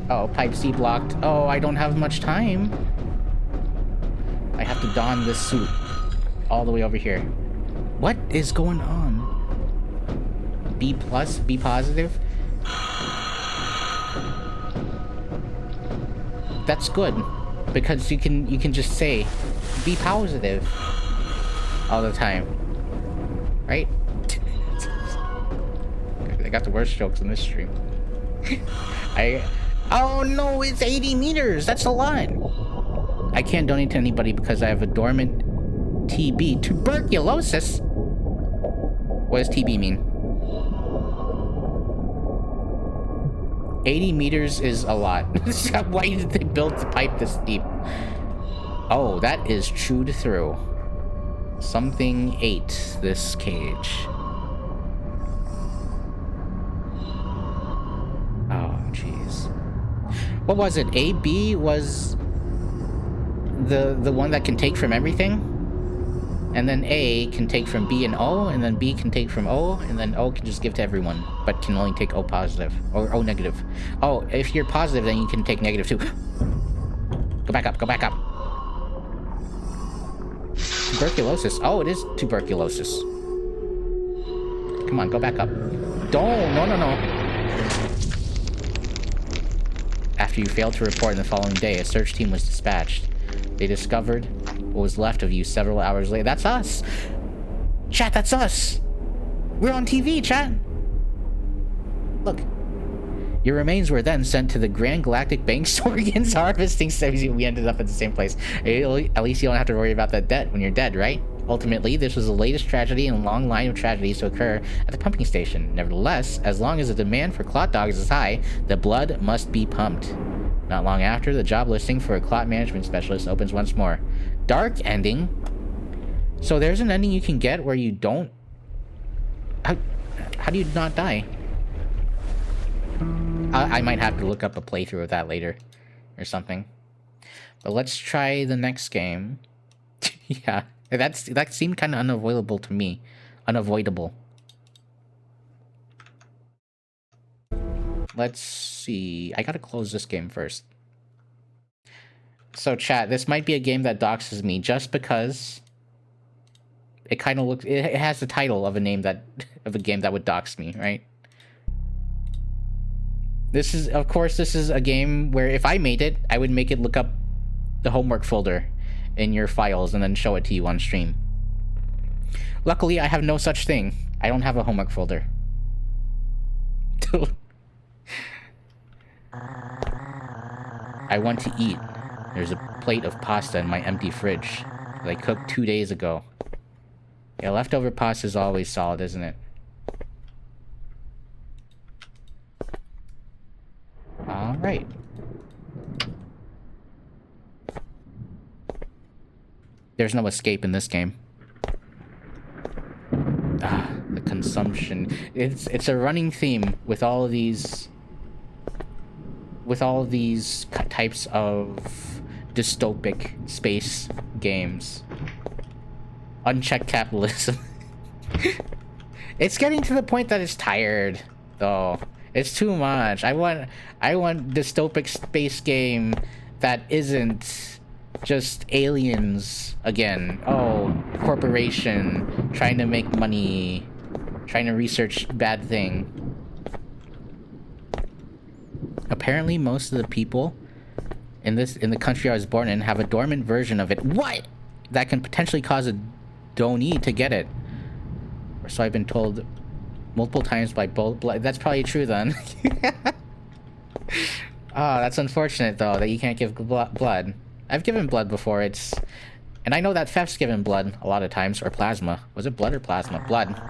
[SPEAKER 1] Oh, pipe C blocked. Oh, I don't have much time. I have to don this suit all the way over here. What is going on? B plus? B positive? That's good. because you can just say, be positive all the time, right? I got the worst jokes in this stream. Oh no, it's 80 meters. That's a lot. I can't donate to anybody because I have a dormant TB, tuberculosis. What does TB mean? 80 meters is a lot. Why did they build the pipe this deep? Oh, that is chewed through. Something ate this cage. Oh, jeez. What was it? A, B was the one that can take from everything? And then A can take from B and O, and then B can take from O, and then O can just give to everyone, but can only take O positive, or O negative. Oh, if you're positive, then you can take negative too. Go back up, go back up. Tuberculosis. Oh, it is tuberculosis. Come on, go back up. Don't, no. After you failed to report in the following day, a search team was dispatched. They discovered what was left of you several hours later. That's us! Chat, that's us! We're on TV, chat! Look. Your remains were then sent to the Grand Galactic Bank's organs harvesting service. We ended up at the same place. At least you don't have to worry about that debt when you're dead, right? Ultimately, this was the latest tragedy in a long line of tragedies to occur at the pumping station. Nevertheless, as long as the demand for clot dogs is high, the blood must be pumped. Not long after, the job listing for a clot management specialist opens once more. Dark ending. So there's an ending you can get where you don't... How do you not die? I might have to look up a playthrough of that later. Or something. But let's try the next game. Yeah. That seemed kind of unavoidable to me. Unavoidable. Let's see. I gotta close this game first. So chat, this might be a game that doxes me just because it kind of looks... It has the title of a name that... of a game that would dox me, right? This is... Of course, this is a game where if I made it, I would make it look up the homework folder in your files and then show it to you on stream. Luckily, I have no such thing. I don't have a homework folder. I want to eat. There's a plate of pasta in my empty fridge that I cooked 2 days ago. Yeah, leftover pasta is always solid, isn't it? Alright. There's no escape in this game. The consumption. It's a running theme with all of these... with all of these types of dystopic space games. Unchecked capitalism. It's getting to the point that it's tired, though. It's too much. I want dystopic space game that isn't just aliens again. Oh, corporation trying to make money, trying to research bad thing. Apparently, most of the people in the country I was born in have a dormant version of it. What? That can potentially cause a donee to get it. Or so I've been told multiple times by both. That's probably true then. Oh, that's unfortunate though that you can't give blood. I've given blood before. And I know that Feft's given blood a lot of times, or plasma. Was it blood or plasma? Blood.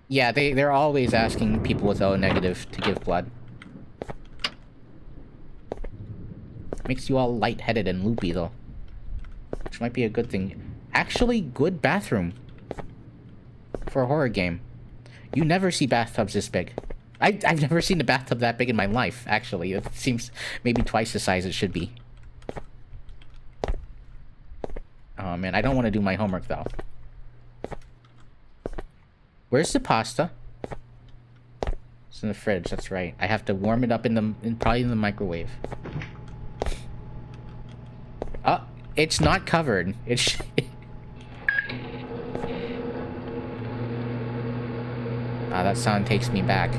[SPEAKER 1] Yeah, they're always asking people with O negative to give blood. Makes you all lightheaded and loopy, though. Which might be a good thing. Actually, good bathroom. For a horror game. You never see bathtubs this big. I've never seen a bathtub that big in my life, actually. It seems maybe twice the size it should be. Oh, man, I don't want to do my homework, though. Where's the pasta? It's in the fridge, that's right. I have to warm it up probably in the microwave. Oh, it's not covered. It's... that sound takes me back.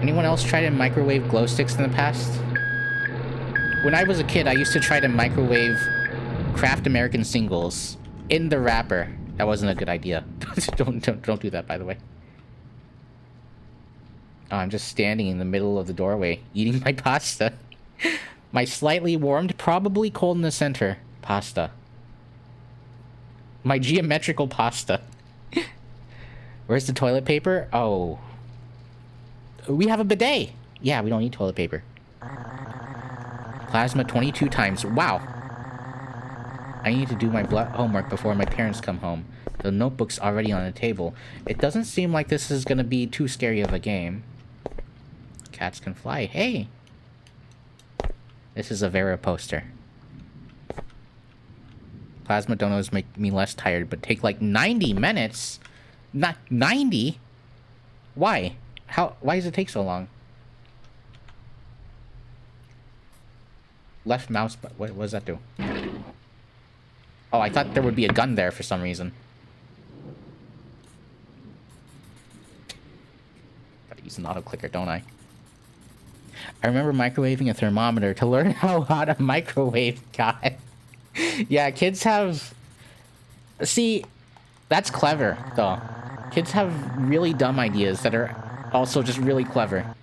[SPEAKER 1] Anyone else try to microwave glow sticks in the past? When I was a kid, I used to try to microwave Kraft American singles in the wrapper. That wasn't a good idea. don't do that, by the way. Oh, I'm just standing in the middle of the doorway, eating my pasta. My slightly warmed, probably cold in the center, pasta. My geometrical pasta. Where's the toilet paper? Oh. We have a bidet. Yeah, we don't need toilet paper. Plasma 22 times. Wow. I need to do my homework before my parents come home. The notebook's already on the table. It doesn't seem like this is gonna be too scary of a game. Cats can fly. Hey! This is a Vera poster. Plasma donos make me less tired, but take like 90 minutes? Not 90? Why? Why does it take so long? Left mouse, but what does that do? Oh, I thought there would be a gun there for some reason. Gotta use an auto clicker, don't I? I remember microwaving a thermometer to learn how hot a microwave got. Yeah, kids have... See, that's clever, though. Kids have really dumb ideas that are also just really clever.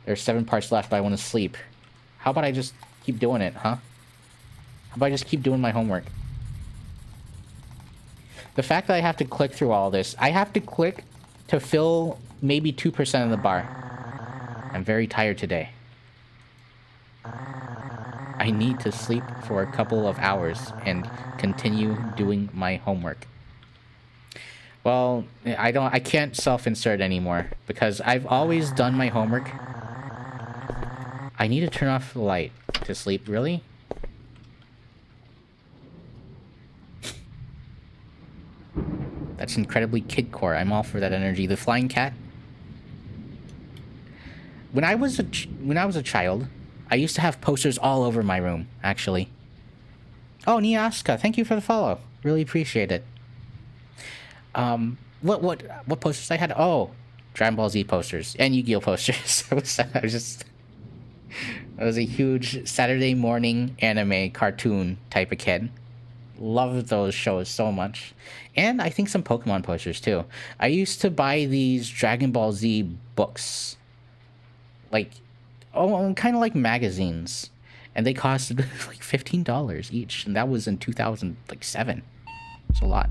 [SPEAKER 1] There's 7 parts left, but I want to sleep. How about I just keep doing it, huh? How about I just keep doing my homework? The fact that I have to click through all this, I have to click to fill maybe 2% of the bar. I'm very tired today. I need to sleep for a couple of hours and continue doing my homework. Well, I can't self-insert anymore because I've always done my homework. I need to turn off the light to sleep, really? That's incredibly kidcore. I'm all for that energy. The flying cat. When I was a child, I used to have posters all over my room, actually. Oh, Niaska, thank you for the follow. Really appreciate it. What posters I had? Oh, Dragon Ball Z posters and Yu-Gi-Oh posters. I was a huge Saturday morning anime cartoon type of kid. Loved those shows so much. And I think some Pokemon posters too. I used to buy these Dragon Ball Z books. Like, kind of like magazines. And they costed like $15 each. And that was in 2007. It's a lot.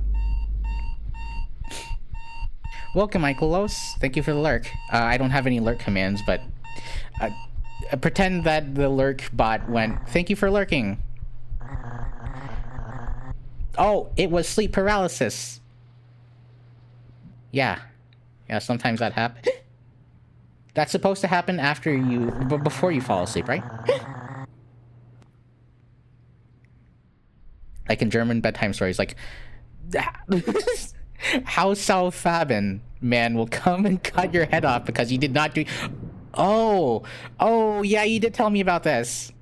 [SPEAKER 1] Welcome, Michaelos. Thank you for the lurk. I don't have any lurk commands, but pretend that the lurk bot went, thank you for lurking. Oh, it was sleep paralysis. Yeah, sometimes that happens. That's supposed to happen after you, before you fall asleep, right? Like in German bedtime stories, like, Hausau Faben man will come and cut your head off because you did not do... Oh, yeah, you did tell me about this.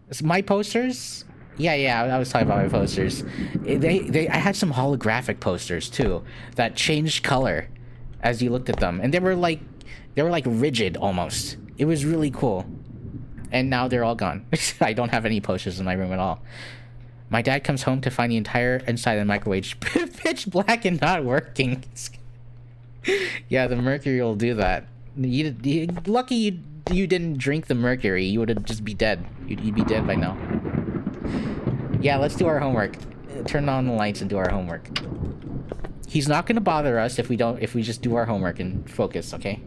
[SPEAKER 1] It's my posters? Yeah, I was talking about my posters. I had some holographic posters too that changed color as you looked at them, and they were like rigid almost. It was really cool. And now they're all gone. I don't have any posters in my room at all. My dad comes home to find the entire inside of the microwave pitch black and not working. Yeah, the mercury will do that. Lucky you didn't drink the mercury. You would just be dead. You'd be dead by now. Yeah, let's do our homework. Turn on the lights and do our homework. He's not gonna bother us if we just do our homework and focus, okay?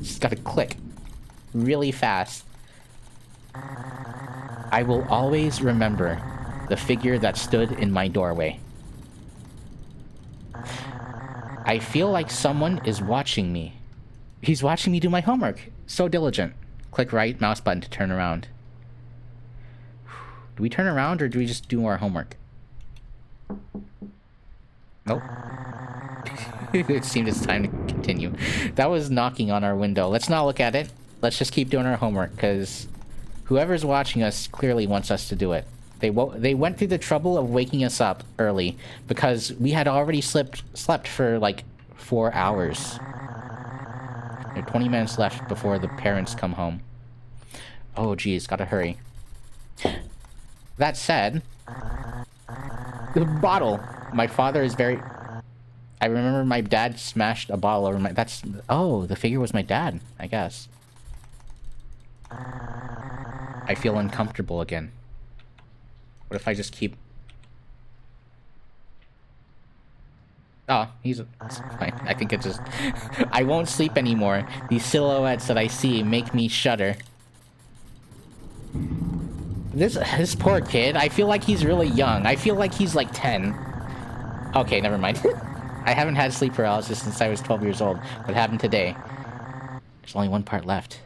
[SPEAKER 1] Just gotta click really fast. I will always remember the figure that stood in my doorway. I feel like someone is watching me. He's watching me do my homework. So diligent. Click right mouse button to turn around. Do we turn around or do we just do our homework? Nope. It seemed it's time to continue. That was knocking on our window. Let's not look at it. Let's just keep doing our homework because whoever's watching us clearly wants us to do it. They went through the trouble of waking us up early because we had already slept for like 4 hours. There are 20 minutes left before the parents come home. Oh, geez, gotta hurry. That said, the bottle. My father is very... I remember my dad smashed a bottle over my... That's... Oh, the figure was my dad, I guess. I feel uncomfortable again. What if I just keep... Oh, it's fine. I think it just... I won't sleep anymore. These silhouettes that I see make me shudder. This poor kid, I feel like he's really young. I feel like he's like 10. Okay, never mind. I haven't had sleep paralysis since I was 12 years old. What happened today? There's only one part left.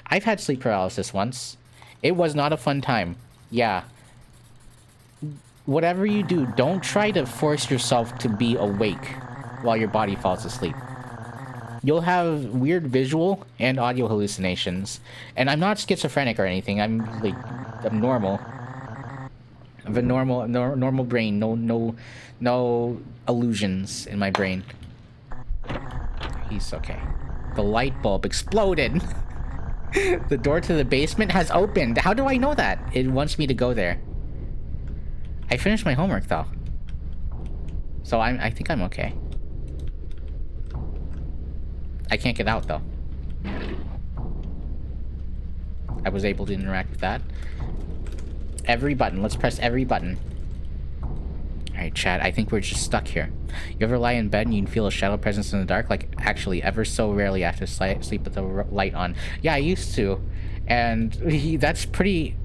[SPEAKER 1] I've had sleep paralysis once. It was not a fun time. Yeah. Whatever you do, don't try to force yourself to be awake while your body falls asleep. You'll have weird visual and audio hallucinations. And I'm not schizophrenic or anything. I'm normal. I have a normal brain. No illusions in my brain. He's okay. The light bulb exploded. The door to the basement has opened. How do I know that? It wants me to go there. I finished my homework though. So I think I'm okay. I can't get out though. I was able to interact with that. Every button. Let's press every button. Alright, chat. I think we're just stuck here. You ever lie in bed and you can feel a shadow presence in the dark? Like, actually, ever so rarely I have to sleep with the light on. Yeah, I used to. And that's pretty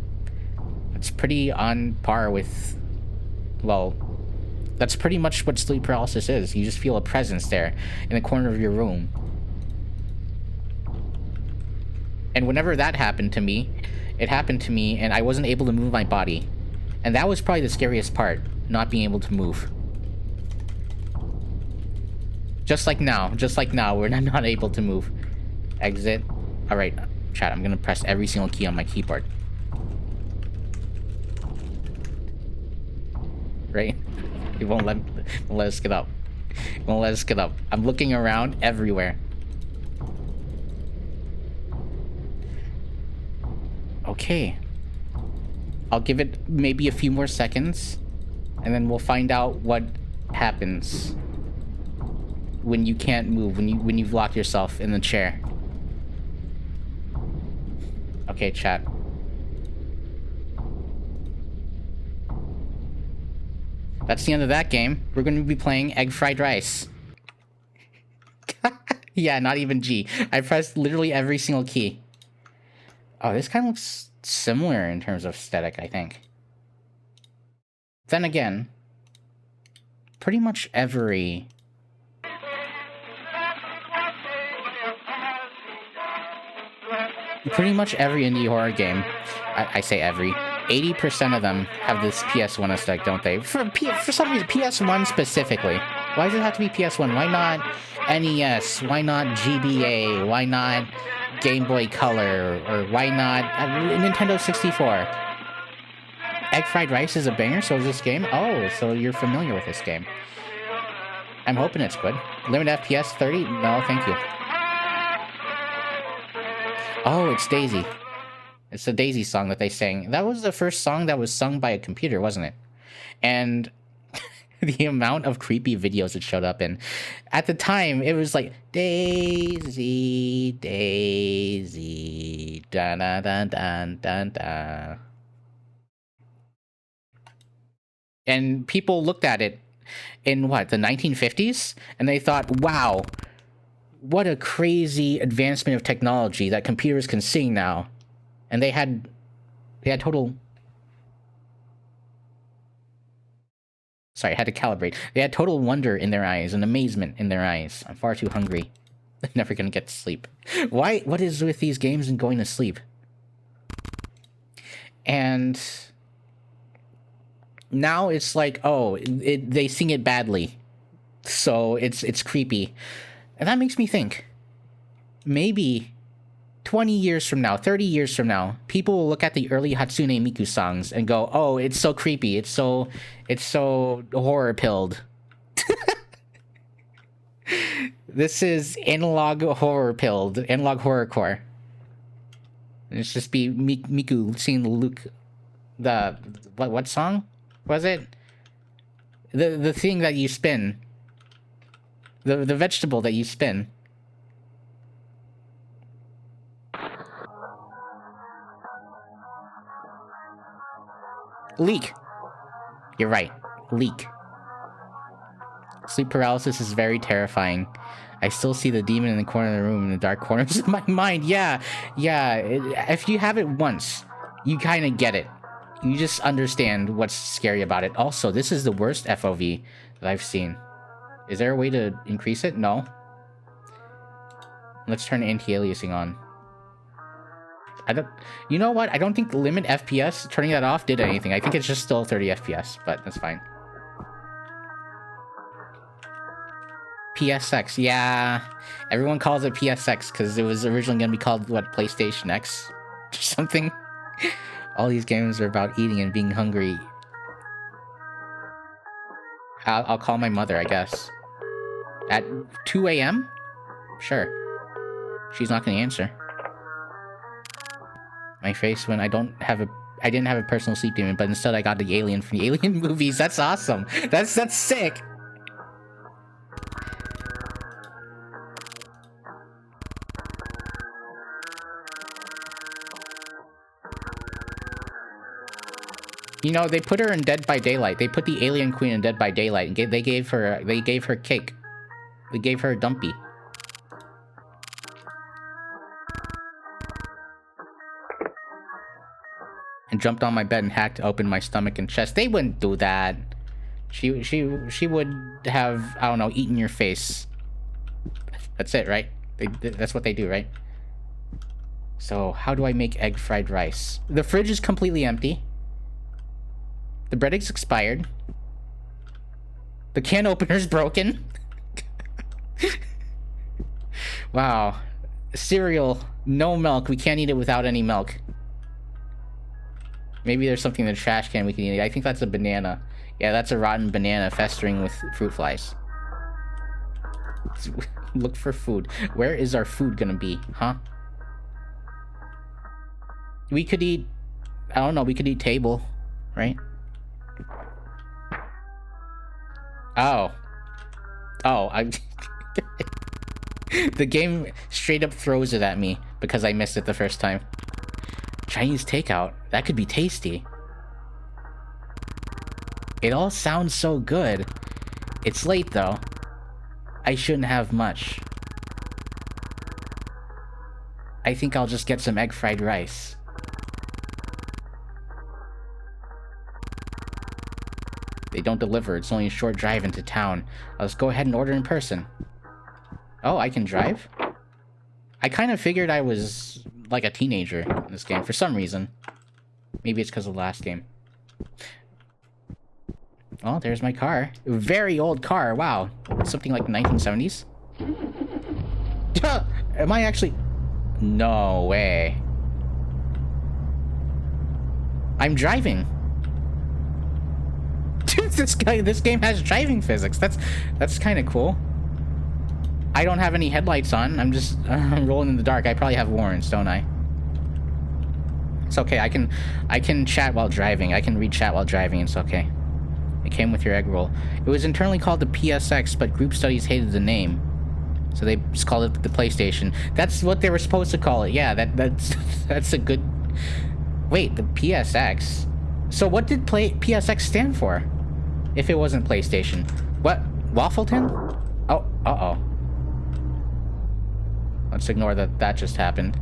[SPEAKER 1] on par with... Well, that's pretty much what sleep paralysis is. You just feel a presence there in the corner of your room. And whenever that happened to me, it happened to me and I wasn't able to move my body. And that was probably the scariest part, not being able to move. Just like now, where I'm not able to move. Exit. Alright, chat, I'm gonna press every single key on my keyboard. Right? It won't let us get up. It won't let us get up. I'm looking around everywhere. Okay. I'll give it maybe a few more seconds, and then we'll find out what happens when you can't move, when you've locked yourself in the chair. Okay, chat. That's the end of that game. We're going to be playing egg fried rice. Yeah, not even G. I pressed literally every single key. Oh, this kind of looks similar in terms of aesthetic, I think. Then again, pretty much every... indie horror game, I say every, 80% of them have this PS1 aesthetic, don't they? For some reason, PS1 specifically. Why does it have to be PS1? Why not NES? Why not GBA? Why not Game Boy Color? Or why not Nintendo 64? Egg Fried Rice is a banger, so is this game? Oh, so you're familiar with this game. I'm hoping it's good. Limited FPS 30? No, thank you. Oh, it's Daisy. It's the Daisy song that they sang. That was the first song that was sung by a computer, wasn't it? And the amount of creepy videos it showed up in. At the time, it was like, Daisy, Daisy, da-da-da-da-da-da. And people looked at it in, what, the 1950s? And they thought, wow, what a crazy advancement of technology that computers can sing now. And they had total... Sorry, I had to calibrate. They had total wonder in their eyes and amazement in their eyes. I'm far too hungry. I'm never gonna get to sleep. Why? What is with these games and going to sleep? And now it's like, oh, they sing it badly, so it's creepy, and that makes me think. Maybe 20 years from now, 30 years from now, people will look at the early Hatsune Miku songs and go, oh, it's so creepy, it's so horror-pilled. This is analog horror pilled, analog horror core. It's just be Miku seeing Luke. The what song was it? The thing that you spin. The vegetable that you spin. Leak. You're right. Leak. Sleep paralysis is very terrifying. I still see the demon in the corner of the room in the dark corners of my mind. Yeah. If you have it once, you kind of get it. You just understand what's scary about it. Also, this is the worst FOV that I've seen. Is there a way to increase it? No. Let's turn anti-aliasing on. You know what? I don't think limit FPS, turning that off, did anything. I think it's just still 30 FPS, but that's fine. PSX, yeah. Everyone calls it PSX because it was originally going to be called, what, PlayStation X? Or something. All these games are about eating and being hungry. I'll call my mother, I guess. At 2 a.m.? Sure. She's not going to answer. My face when I didn't have a personal sleep demon, but instead I got the alien from the Alien movies. That's awesome. That's sick. You know, they put her in Dead by Daylight. They put the alien queen in Dead by Daylight, and they gave her cake. They gave her a dumpy. And jumped on my bed and hacked open my stomach and chest. They wouldn't do that. She would have, I don't know, eaten your face. That's it, right? That's what they do, right? So, how do I make egg fried rice? The fridge is completely empty. The bread is expired. The can opener's broken. Wow. Cereal, no milk. We can't eat it without any milk. Maybe there's something in the trash can we can eat. I think that's a banana. Yeah, that's a rotten banana festering with fruit flies. Look for food. Where is our food gonna be, huh? We could eat... I don't know, we could eat table, right? Oh. The game straight up throws it at me because I missed it the first time. Chinese takeout. That could be tasty. It all sounds so good. It's late though. I shouldn't have much. I think I'll just get some egg fried rice. They don't deliver. It's only a short drive into town. Let's go ahead and order in person. Oh, I can drive? I kind of figured I was like a teenager in this game for some reason. Maybe it's because of the last game. Oh, there's my car. Very old car. Wow. Something like the 1970s. Am I actually... No way. I'm driving. Dude, this game has driving physics. That's kind of cool. I don't have any headlights on. I'm just rolling in the dark. I probably have warrants, don't I? It's okay. I can chat while driving. I can read chat while driving. It's okay. It came with your egg roll. It was internally called the PSX, but group studies hated the name, so they just called it the PlayStation. That's what they were supposed to call it. Yeah, that's a good. Wait, the PSX. So what did PSX stand for? If it wasn't PlayStation, what? Waffleton? Oh, uh-oh. Let's ignore that just happened.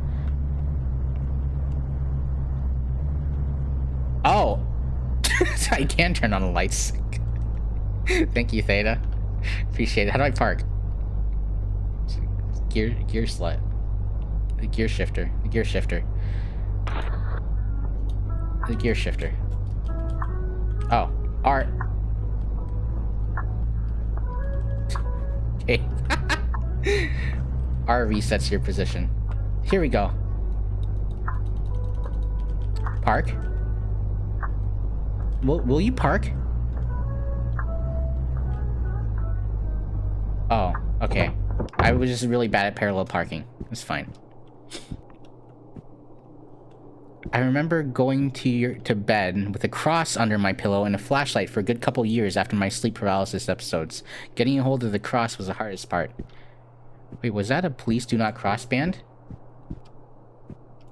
[SPEAKER 1] Oh! I can turn on the lights. Thank you, Theta. Appreciate it. How do I park? Gear slot. The gear shifter. The gear shifter. The gear shifter. Oh. R. Okay. R resets your position. Here we go. Park. Will you park? Oh, okay. I was just really bad at parallel parking. It's fine. I remember going to bed with a cross under my pillow and a flashlight for a good couple years after my sleep paralysis episodes. Getting a hold of the cross was the hardest part. Wait, was that a police do not cross band?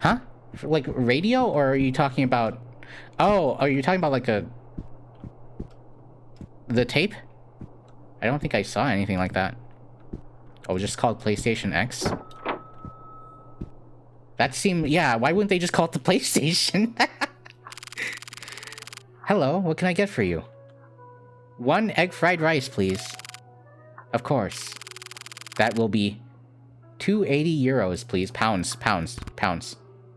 [SPEAKER 1] Huh? For, like, radio? Or are you talking about... Oh, are you talking about, like, the tape? I don't think I saw anything like that. Oh, just called PlayStation X? That seemed... Yeah, why wouldn't they just call it the PlayStation? Hello, what can I get for you? 1 egg fried rice, please. Of course. That will be 280 euros, please. Pounds.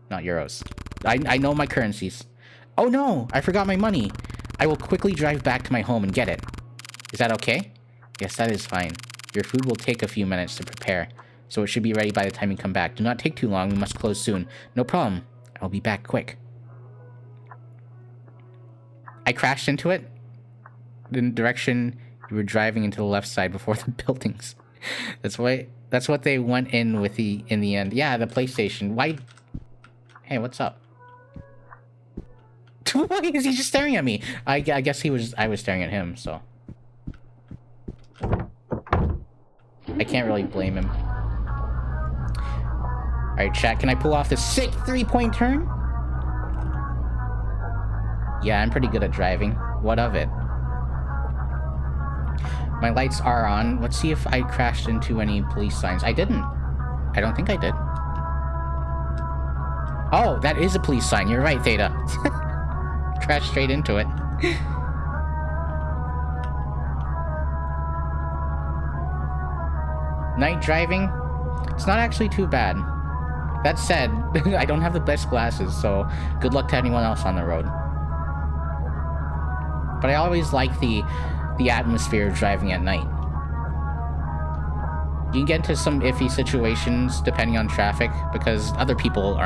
[SPEAKER 1] Not euros. I know my currencies. Oh no, I forgot my money. I will quickly drive back to my home and get it. Is that okay? Yes, that is fine. Your food will take a few minutes to prepare, so it should be ready by the time you come back. Do not take too long, we must close soon. No problem. I'll be back quick. I crashed into it. In the direction you were driving into the left side before the buildings. That's what they went in with in the end. Yeah, the PlayStation. Why? Hey, what's up? Why is he just staring at me? I guess I was staring at him, so. I can't really blame him. Alright, chat, can I pull off the sick 3-point turn? Yeah, I'm pretty good at driving. What of it? My lights are on. Let's see if I crashed into any police signs. I didn't. I don't think I did. Oh, that is a police sign. You're right, Theta. Crashed straight into it. Night driving? It's not actually too bad. That said, I don't have the best glasses, so good luck to anyone else on the road. But I always like the atmosphere of driving at night. You can get into some iffy situations depending on traffic because other people,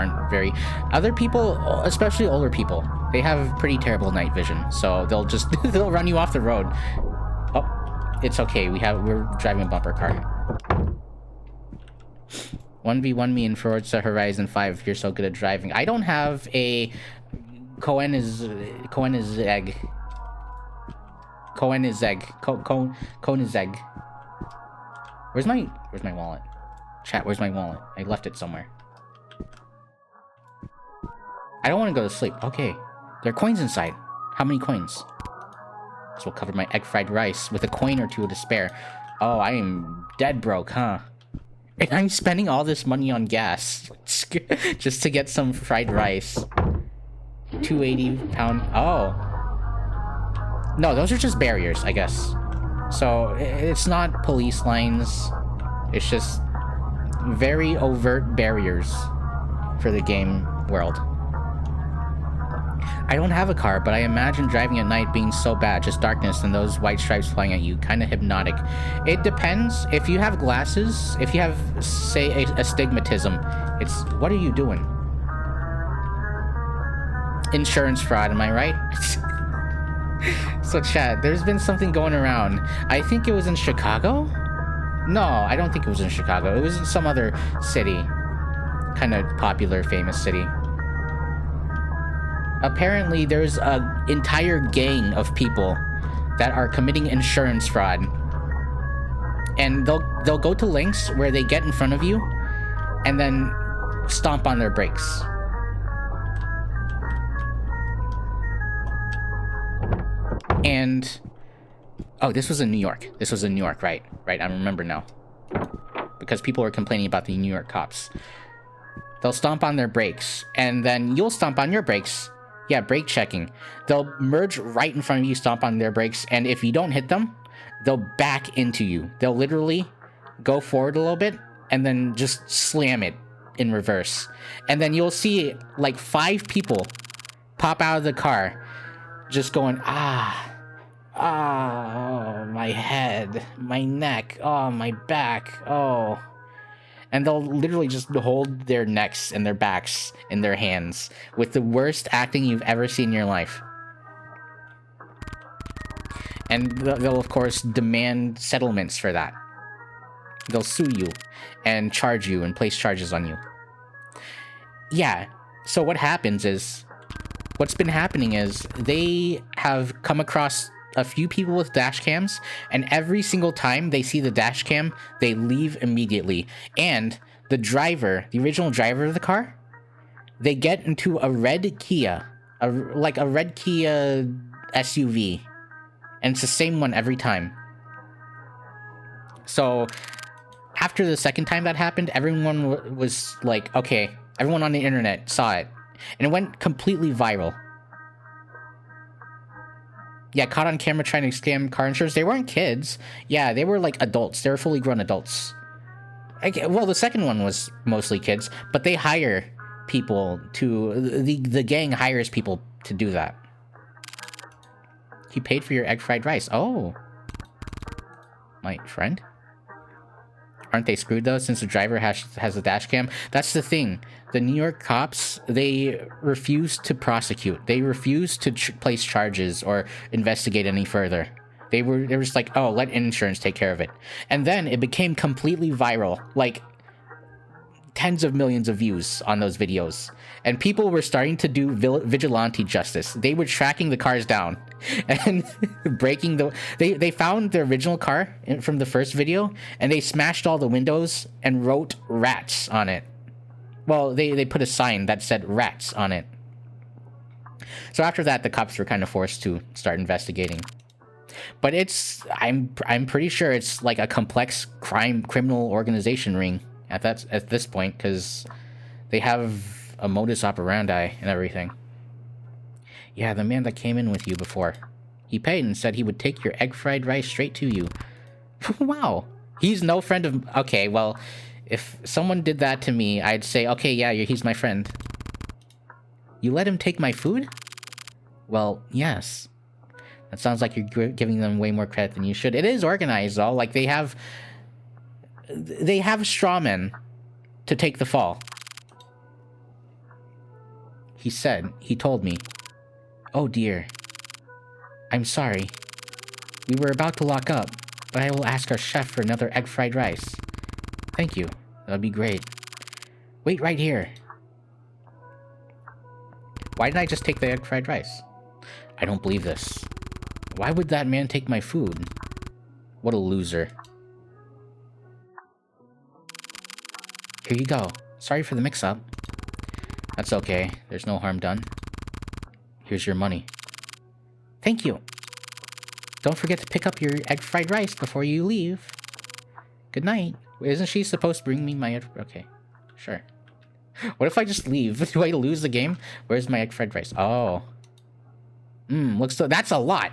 [SPEAKER 1] especially older people, they have pretty terrible night vision, so they'll run you off the road. Oh, it's okay. We're driving a bumper car. 1v1 me in Forza Horizon 5 if you're so good at driving. I don't have a Koenigsegg. Where's my wallet? Chat, where's my wallet? I left it somewhere. I don't want to go to sleep. Okay. There are coins inside. How many coins? This will cover my egg fried rice with a coin or two to spare. Oh, I am dead broke, huh? And I'm spending all this money on gas just to get some fried rice. 280 pound. Oh. No, those are just barriers, I guess. So it's not police lines. It's just very overt barriers for the game world. I don't have a car, but I imagine driving at night being so bad, just darkness and those white stripes flying at you, kind of hypnotic. It depends. If you have glasses, if you have, say, astigmatism, it's, what are you doing? Insurance fraud, am I right? So chat, there's been something going around. I think it was in Chicago? No, I don't think it was in Chicago. It was in some other city. Kind of popular, famous city. Apparently, there's an entire gang of people that are committing insurance fraud. And they'll go to links where they get in front of you and then stomp on their brakes. And oh, this was in New York. This was in New York, right? Right, I remember now. Because people were complaining about the New York cops. They'll stomp on their brakes, and then you'll stomp on your brakes. Yeah, brake checking. They'll merge right in front of you, stomp on their brakes, and if you don't hit them, they'll back into you. They'll literally go forward a little bit, and then just slam it in reverse. And then you'll see like 5 people pop out of the car, just going, oh, my head, my neck, oh, my back, oh. And they'll literally just hold their necks and their backs in their hands with the worst acting you've ever seen in your life. And they'll, of course, demand settlements for that. They'll sue you and charge you and place charges on you. Yeah, so what happens is, what's been happening is they have come across a few people with dash cams, and every single time they see the dash cam, they leave immediately. And the driver, the original driver of the car, they get into a red Kia, like a red Kia SUV, and it's the same one every time. So after the second time that happened, everyone was like, okay, everyone on the internet saw it, and it went completely viral. Yeah, caught on camera trying to scam car insurance. They weren't kids. Yeah, they were like adults. They were fully grown adults. Well, the second one was mostly kids, but they hire people to... The gang hires people to do that. He paid for your egg fried rice. Oh. My friend? Aren't they screwed though, since the driver has a dash cam? That's the thing. The New York cops, they refuse to prosecute. They refuse to place charges or investigate any further. They were just like, oh, let insurance take care of it. And then it became completely viral. Like, tens of millions of views on those videos. And people were starting to do vigilante justice. They were tracking the cars down and breaking the... They found the original car from the first video, and they smashed all the windows and wrote rats on it. Well, they put a sign that said rats on it. So after that, the cops were kind of forced to start investigating. But I'm pretty sure it's like a complex criminal organization ring at this point, because they have a modus operandi and everything. Yeah, the man that came in with you before, he paid and said he would take your egg fried rice straight to you. Wow, he's no friend of... Okay, well, if someone did that to me, I'd say, okay, yeah, he's my friend. You let him take my food? Well, yes. That sounds like you're giving them way more credit than you should. It is organized, though. Like, they have straw men to take the fall. He told me. Oh dear. I'm sorry. We were about to lock up, but I will ask our chef for another egg fried rice. Thank you. That'd be great. Wait right here. Why didn't I just take the egg fried rice? I don't believe this. Why would that man take my food? What a loser. Here you go. Sorry for the mix-up. That's okay. There's no harm done. Here's your money. Thank you. Don't forget to pick up your egg fried rice before you leave. Good night. Isn't she supposed to bring me my egg... Okay. Sure. What if I just leave? Do I lose the game? Where's my egg fried rice? Oh. That's a lot.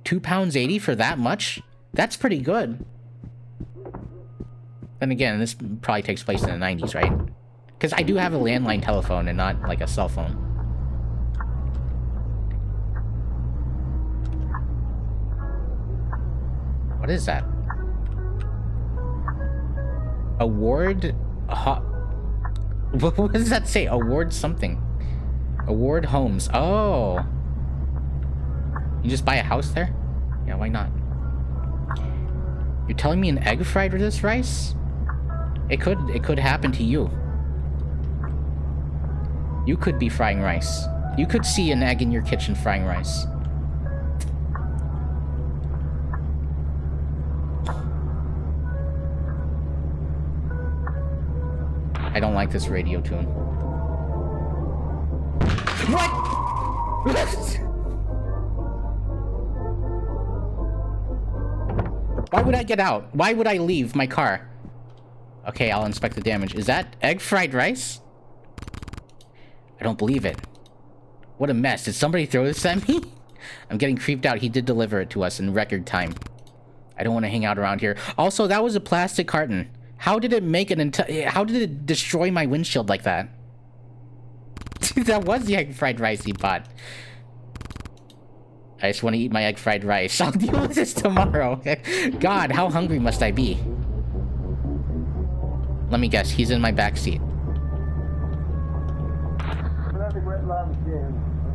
[SPEAKER 1] £2.80 for that much? That's pretty good. Then again, this probably takes place in the 90s, right? Because I do have a landline telephone and not, like, a cell phone. What is that? Award... What does that say? Award something. Award homes. Oh. You just buy a house there? Yeah, why not? You're telling me an egg fried this rice? It could happen to you. You could be frying rice. You could see an egg in your kitchen frying rice. I don't like this radio tune. What? Why would I get out? Why would I leave my car? Okay, I'll inspect the damage. Is that egg fried rice? I don't believe it. What a mess. Did somebody throw this at me? I'm getting creeped out. He did deliver it to us in record time. I don't want to hang out around here. Also, that was a plastic carton. How did it make an how did it destroy my windshield like that? That was the egg fried rice he bought. I just want to eat my egg fried rice. I'll deal with this tomorrow. God, how hungry must I be? Let me guess, he's in my back seat.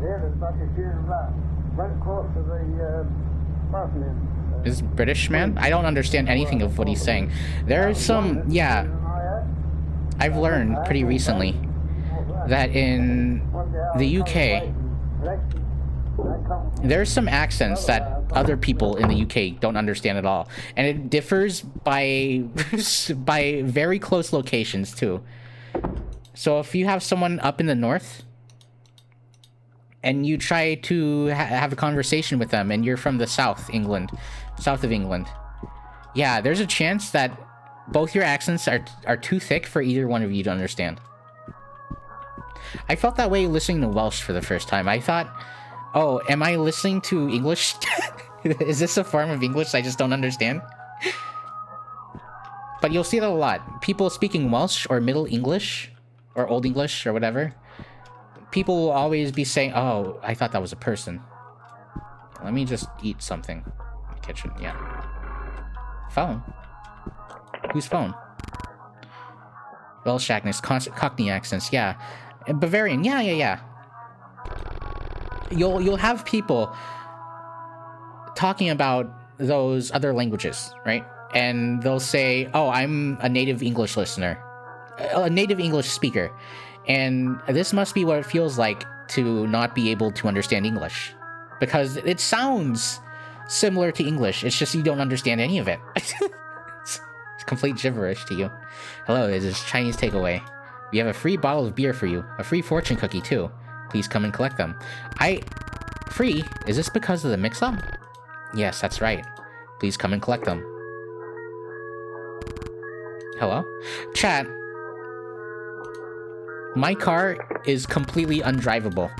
[SPEAKER 8] Here, there's like a sheer right across to the parking
[SPEAKER 1] This British man? I don't understand anything of what he's saying. There are some, yeah. I've learned pretty recently that in the UK, there's some accents that other people in the UK don't understand at all. And it differs by, by very close locations too. So if you have someone up in the north, and you try to have a conversation with them, and you're from the south of England, yeah, there's a chance that both your accents are too thick for either one of you to understand. I felt that way listening to Welsh for the first time. I thought, oh, am I listening to English? Is this a form of English I just don't understand? But you'll see that a lot. People speaking Welsh or Middle English or Old English or whatever, people will always be saying, oh, I thought that was a person. Let me just eat something in the kitchen. Yeah. Phone? Whose phone? Welsh accents, Cockney accents, yeah. And Bavarian, yeah. You'll have people talking about those other languages, right? And they'll say, oh, I'm a native English listener, a native English speaker, and this must be what it feels like to not be able to understand English, because it sounds similar to English. It's just you don't understand any of it. It's complete gibberish to you. Hello, this is Chinese takeaway. We have a free bottle of beer for you, a free fortune cookie too. Please come and collect them. Free? Is this because of the mix-up? Yes, that's right. Please come and collect them. Hello? Chat. My car is completely undrivable.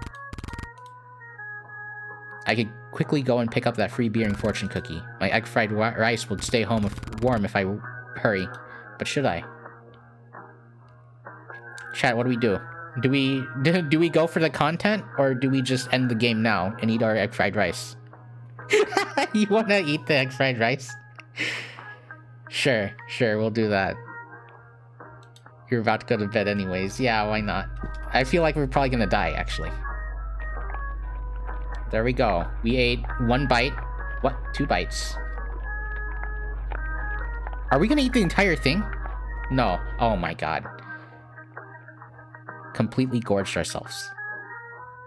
[SPEAKER 1] I could quickly go and pick up that free beer and fortune cookie. My egg fried rice will stay home warm if I hurry. But should I? Chat, what do we do? Do we go for the content, or do we just end the game now and eat our egg fried rice? You wanna eat the egg fried rice? Sure, we'll do that. You're about to go to bed anyways. Yeah, why not? I feel like we're probably gonna die, actually. There we go. We ate 1 bite. What? 2 bites. Are we gonna eat the entire thing? No. Oh my god. Completely gorged ourselves.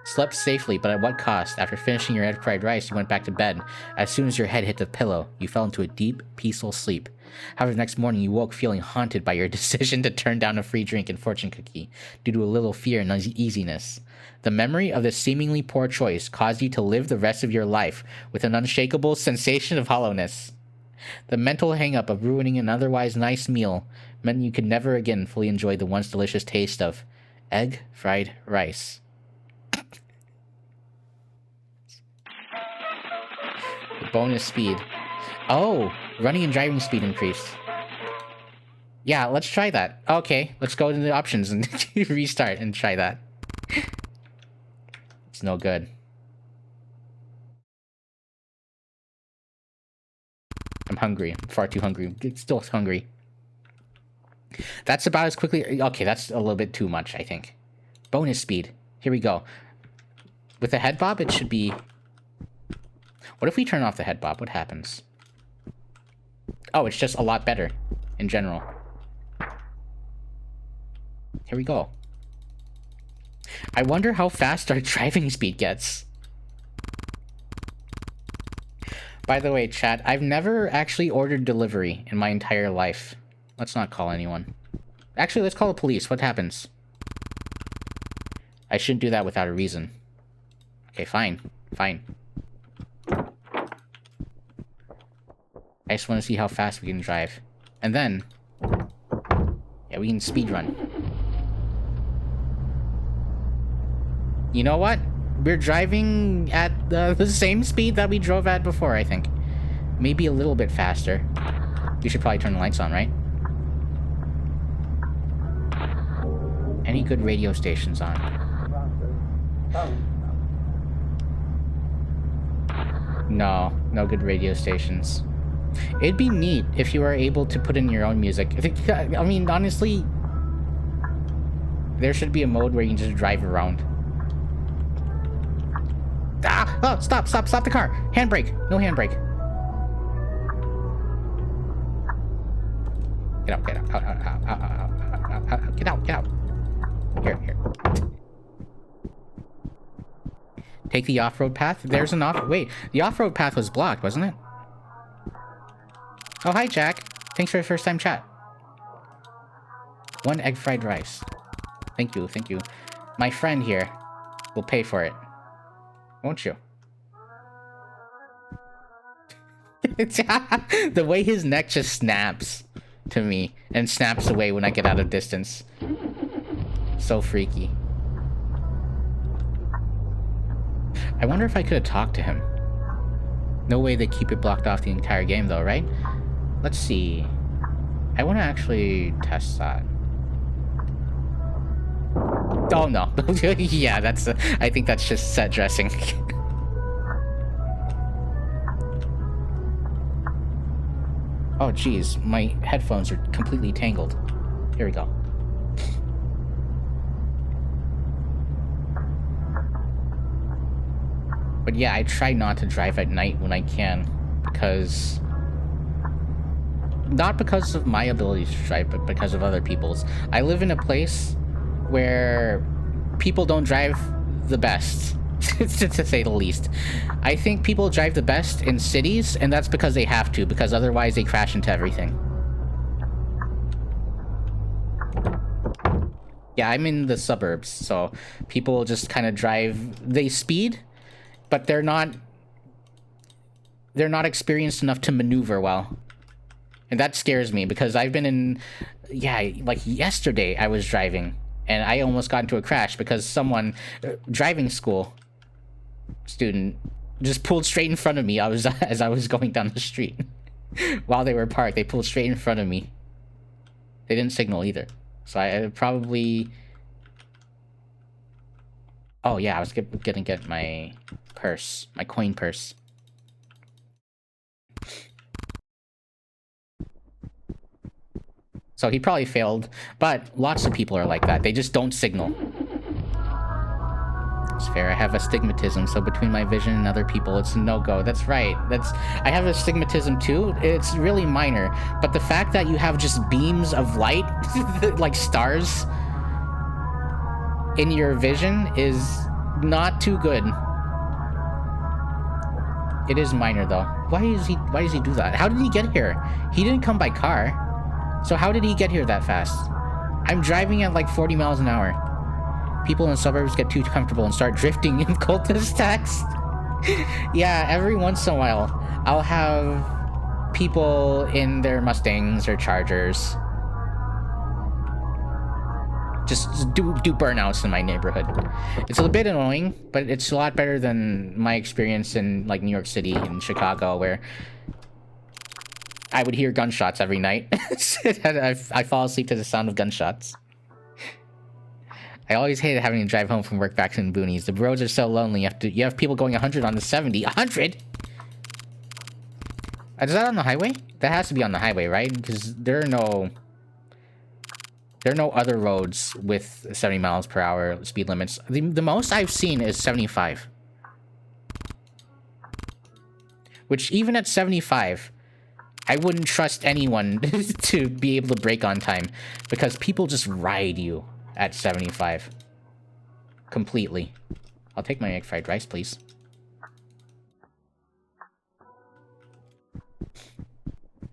[SPEAKER 1] Slept safely, but at what cost? After finishing your egg fried rice, you went back to bed. As soon as your head hit the pillow, you fell into a deep, peaceful sleep. However, the next morning, you woke feeling haunted by your decision to turn down a free drink and fortune cookie due to a little fear and uneasiness. The memory of this seemingly poor choice caused you to live the rest of your life with an unshakable sensation of hollowness. The mental hang-up of ruining an otherwise nice meal meant you could never again fully enjoy the once delicious taste of egg fried rice. Bonus speed. Oh, running and driving speed increased. Yeah, let's try that. Okay, let's go into the options and restart and try that. It's no good. I'm hungry. I'm far too hungry. Still hungry. That's about as quickly... Okay, that's a little bit too much, I think. Bonus speed. Here we go. With the head bob, it should be... What if we turn off the head bob? What happens? Oh, it's just a lot better in general. Here we go. I wonder how fast our driving speed gets. By the way, chat, I've never actually ordered delivery in my entire life. Let's not call anyone. Actually, let's call the police. What happens? I shouldn't do that without a reason. Okay, fine. Fine. I just want to see how fast we can drive. And then... yeah, we can speedrun. You know what? We're driving at the same speed that we drove at before, I think. Maybe a little bit faster. We should probably turn the lights on, right? Any good radio stations on? No good radio stations. It'd be neat if you were able to put in your own music. I mean, honestly, there should be a mode where you can just drive around. Ah! Oh, stop the car! Handbrake! No handbrake. Get out, get out, get out, get out. Here, here. Take the off-road path? There's an wait, the off-road path was blocked, wasn't it? Oh, hi, Jack. Thanks for the first time chat. 1 egg fried rice. Thank you, thank you. My friend here will pay for it. Won't you? The way his neck just snaps to me and snaps away when I get out of distance. So freaky. I wonder if I could have talked to him. No way they keep it blocked off the entire game though, right? Let's see. I want to actually test that. Oh no. Yeah, that's I think that's just set dressing. Oh geez, my headphones are completely tangled. Here we go. But yeah, I try not to drive at night when I can, because... Not because of my abilities to drive, but because of other people's. I live in a place where people don't drive the best, to say the least. I think people drive the best in cities, and that's because they have to, because otherwise they crash into everything. Yeah, I'm in the suburbs, so people just kind of drive... They speed, but they're not experienced enough to maneuver well. And that scares me, because I've been in... Yeah, like yesterday I was driving, and I almost got into a crash because someone, driving school student, just pulled straight in front of me. As I was going down the street. While they were parked, they pulled straight in front of me. They didn't signal either. So I probably... Oh yeah, I was gonna get my purse, my coin purse. So he probably failed, but lots of people are like that. They just don't signal. It's fair. I have astigmatism, so between my vision and other people, it's a no-go. That's right. I have astigmatism too. It's really minor, but the fact that you have just beams of light, like stars, in your vision is not too good. It is minor though. Why does he do that? How did he get here? He didn't come by car. So how did he get here that fast? I'm driving at like 40 miles an hour. People in the suburbs get too comfortable and start drifting in cul-de-sacs. Yeah, every once in a while, I'll have people in their Mustangs or Chargers just do burnouts in my neighborhood. It's a bit annoying, but it's a lot better than my experience in like New York City and Chicago, where I would hear gunshots every night. I fall asleep to the sound of gunshots. I always hated having to drive home from work back to the boonies. The roads are so lonely. You have people going 100 on the 70. 100? Is that on the highway? That has to be on the highway, right? Because there are no other roads with 70 miles per hour speed limits. The most I've seen is 75. Which, even at 75... I wouldn't trust anyone to be able to brake on time, because people just ride you at 75. Completely. I'll take my egg fried rice, please.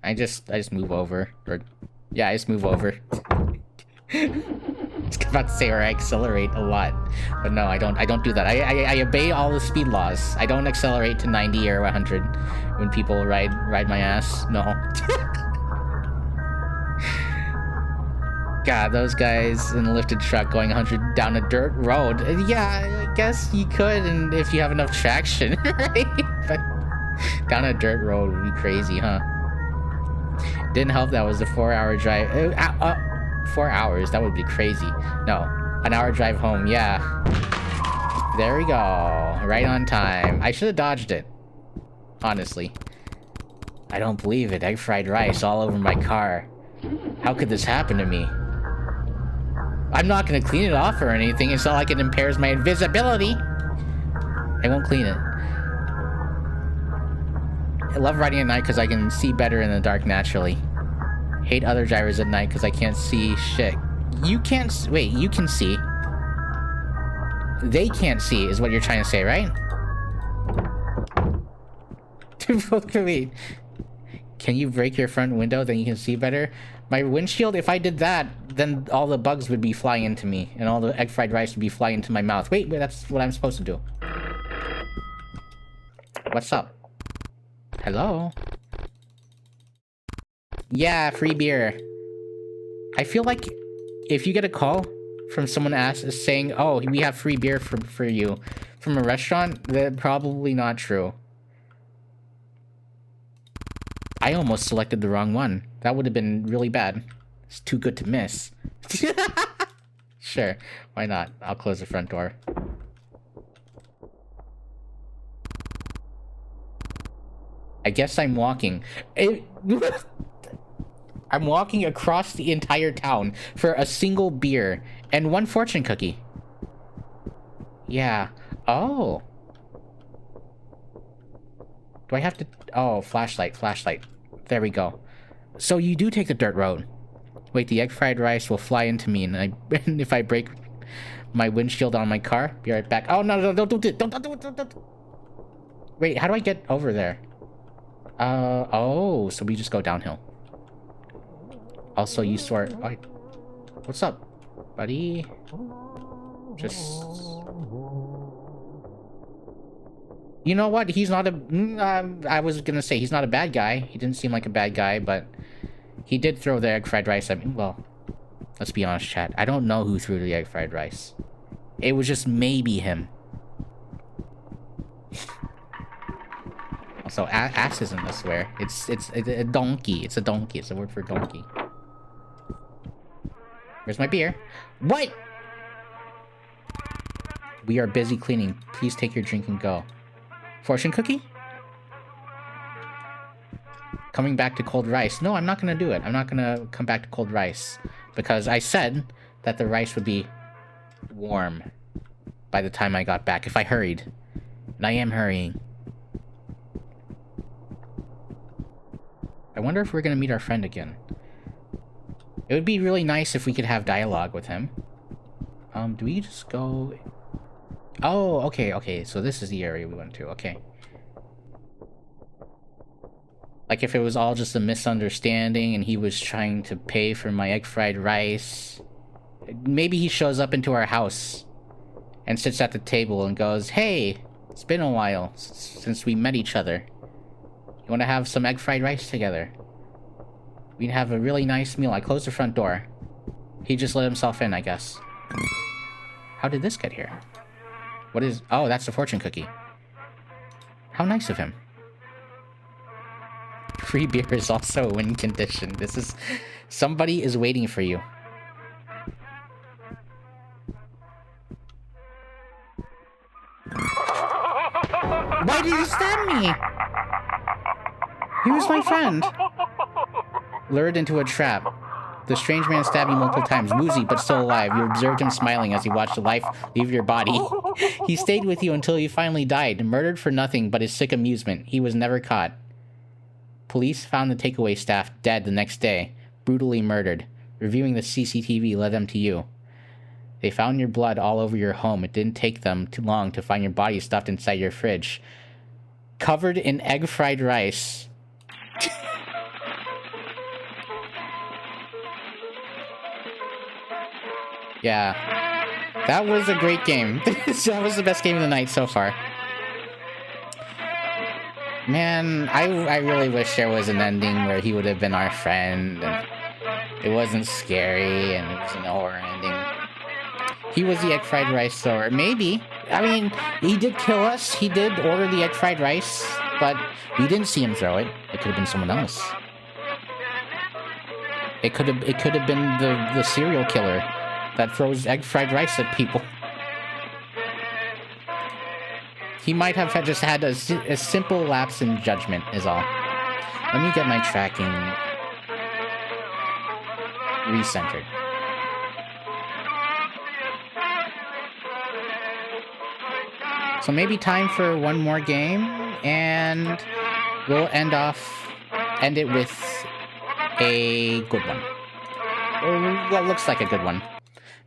[SPEAKER 1] I just move over. Or, yeah, I just move over. I was about to say, or I accelerate a lot. But no, I don't do that. I obey all the speed laws. I don't accelerate to 90 or 100 when people ride my ass. No. God, those guys in a lifted truck going 100 down a dirt road. Yeah, I guess you could, and if you have enough traction, right? But down a dirt road would be crazy, huh? Didn't help that was a 4-hour drive. 4 hours, that would be crazy. No, an hour drive home, yeah. There we go. Right on time. I should have dodged it. Honestly. I don't believe it. Egg fried rice all over my car. How could this happen to me? I'm not gonna clean it off or anything. It's not like it impairs my invisibility. I won't clean it. I love riding at night because I can see better in the dark naturally. Hate other drivers at night because I can't see shit. You can't... Wait, you can see. They can't see is what you're trying to say, right? Wait. Can you break your front window? Then you can see better? My windshield, if I did that, then all the bugs would be flying into me. And all the egg fried rice would be flying into my mouth. Wait, that's what I'm supposed to do. What's up? Hello? Yeah, free beer. I feel like if you get a call from someone saying, oh, we have free beer for you from a restaurant, that's probably not true. I almost selected the wrong one. That would have been really bad. It's too good to miss. Sure, why not? I'll close the front door. I guess I'm walking. I'm walking across the entire town for a single beer and one fortune cookie. Yeah. Oh. Do I have to... Oh, flashlight. There we go. So you do take the dirt road. Wait, the egg fried rice will fly into me and and if I break my windshield on my car, be right back. Oh, no, don't do it. Don't. Wait, how do I get over there? Oh, so we just go downhill. Also, you sort... Oh, what's up, buddy? Just... You know what? He's not a... I was gonna say, he's not a bad guy. He didn't seem like a bad guy, but... He did throw the egg fried rice at me. Well, let's be honest, chat. I don't know who threw the egg fried rice. It was just maybe him. Also, ass isn't a swear. It's a donkey. It's a donkey. It's a word for donkey. Where's my beer? What? We are busy cleaning. Please take your drink and go. Fortune cookie? Coming back to cold rice. No, I'm not gonna do it. I'm not gonna come back to cold rice. Because I said that the rice would be warm by the time I got back. If I hurried. And I am hurrying. I wonder if we're gonna meet our friend again. It would be really nice if we could have dialogue with him. Do we just go... Oh, okay. So this is the area we went to. Okay. Like if it was all just a misunderstanding and he was trying to pay for my egg fried rice. Maybe he shows up into our house and sits at the table and goes, hey, it's been a while since we met each other. You want to have some egg fried rice together? We'd have a really nice meal. I closed the front door. He just let himself in, I guess. How did this get here? What is... Oh, that's the fortune cookie. How nice of him. Free beer is also a win condition. This is... Somebody is waiting for you. Why did you stab me? He was my friend. Lured into a trap. The strange man stabbed you multiple times, woozy but still alive. You observed him smiling as he watched the life leave your body. He stayed with you until he finally died, murdered for nothing but his sick amusement. He was never caught. Police found the takeaway staff dead the next day, brutally murdered. Reviewing the CCTV led them to you. They found your blood all over your home. It didn't take them too long to find your body stuffed inside your fridge, covered in egg fried rice. Yeah, that was a great game. That was the best game of the night so far. Man, I really wish there was an ending where he would have been our friend and it wasn't scary and it was an horror ending. He was the egg fried rice thrower. Maybe. I mean, he did kill us. He did order the egg fried rice, but we didn't see him throw it. It could have been someone else. It could have been the serial killer that throws egg fried rice at people. He might have just had a simple lapse in judgment is all. Let me get my tracking recentered. So maybe time for one more game, and we'll end it with a good one. Well, looks like a good one.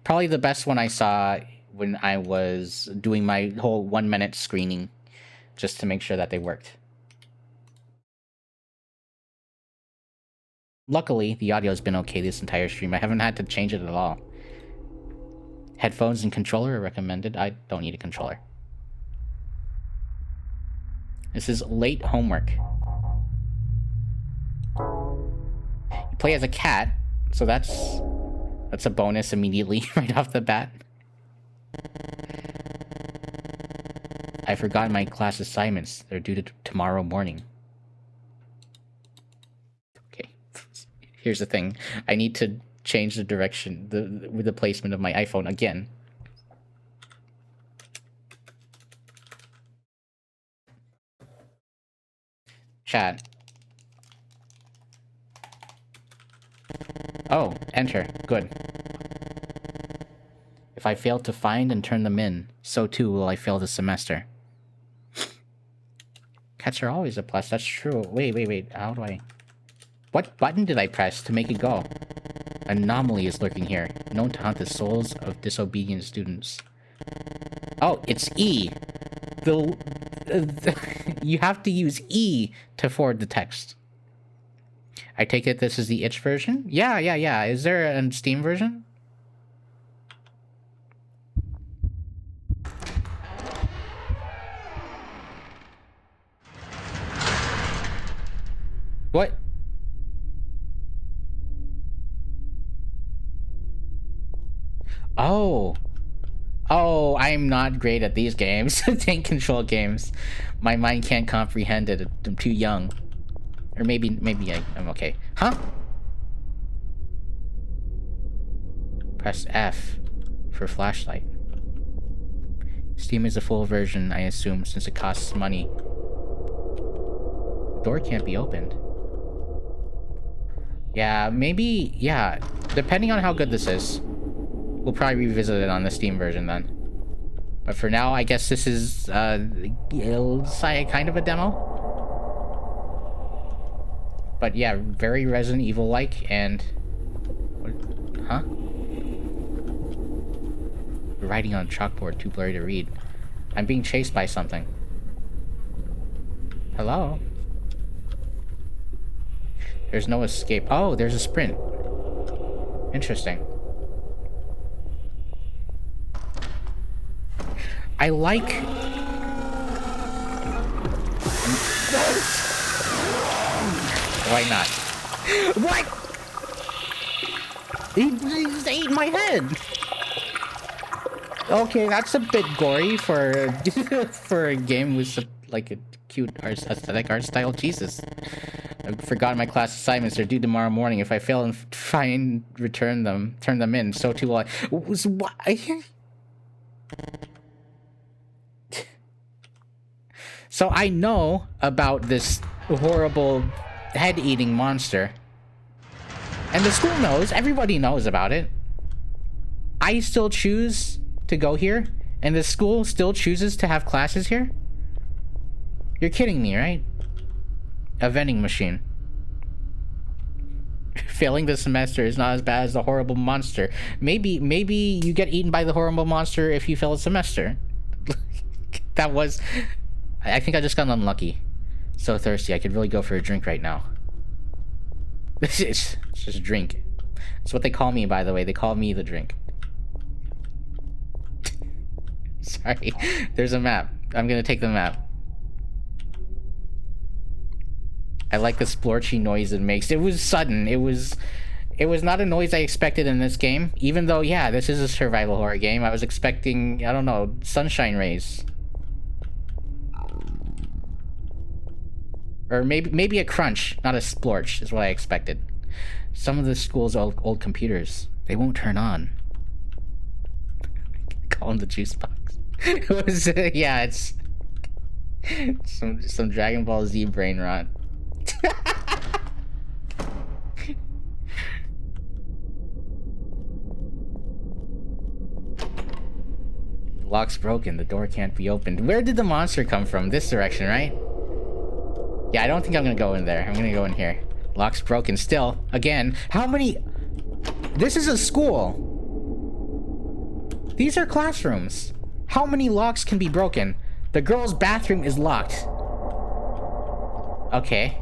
[SPEAKER 1] Probably the best one I saw when I was doing my whole 1 minute screening, just to make sure that they worked. Luckily, the audio has been okay this entire stream. I haven't had to change it at all. Headphones and controller are recommended. I don't need a controller. This is late homework. You play as a cat, so that's a bonus immediately right off the bat. I forgot my class assignments. They're due to tomorrow morning. Okay. Here's the thing. I need to change the direction, the placement of my iPhone again. Chat. Oh, enter. Good. If I fail to find and turn them in, so too will I fail the semester. Cats are always a plus, that's true. Wait. How do I... What button did I press to make it go? Anomaly is lurking here, known to haunt the souls of disobedient students. Oh, it's E. You have to use E to forward the text. I take it this is the itch version? Yeah. Is there a Steam version? What? Oh, I'm not great at these games. Tank control games. My mind can't comprehend it. I'm too young. Or maybe I'm okay. Huh? Press F for flashlight. Steam is a full version, I assume, since it costs money. The door can't be opened. Yeah, maybe, yeah. Depending on how good this is, we'll probably revisit it on the Steam version then. But for now, I guess this is, kind of a demo. But yeah, very Resident Evil-like, and... What? Huh? Writing on chalkboard, too blurry to read. I'm being chased by something. Hello? There's no escape. Oh, there's a sprint. Interesting. I like... Why not? What? He just ate my head. Okay, that's a bit gory for for a game with like a cute aesthetic art style. Jesus, I forgot my class assignments are due tomorrow morning. If I fail and turn them in, so too will I. Why? So I know about this horrible head-eating monster. And the school knows, everybody knows about it. I still choose to go here, and the school still chooses to have classes here? You're kidding me, right? A vending machine. Failing the semester is not as bad as the horrible monster. Maybe you get eaten by the horrible monster if you fail a semester. That was... I think I just got unlucky. So thirsty, I could really go for a drink right now. It's just a drink. That's what they call me, by the way. They call me the drink. Sorry. There's a map. I'm gonna take the map. I like the splorchy noise it makes. It was sudden. It was not a noise I expected in this game. Even though, yeah, this is a survival horror game. I was expecting, I don't know, sunshine rays. Or maybe a crunch, not a splorch, is what I expected. Some of the school's old computers, they won't turn on. Call them the juice box. It was, yeah, it's some Dragon Ball Z brain rot. The lock's broken, the door can't be opened. Where did the monster come from? This direction, right? Yeah, I don't think I'm gonna go in there. I'm gonna go in here. Lock's broken still. Again. How many... This is a school. These are classrooms. How many locks can be broken? The girls' bathroom is locked. Okay.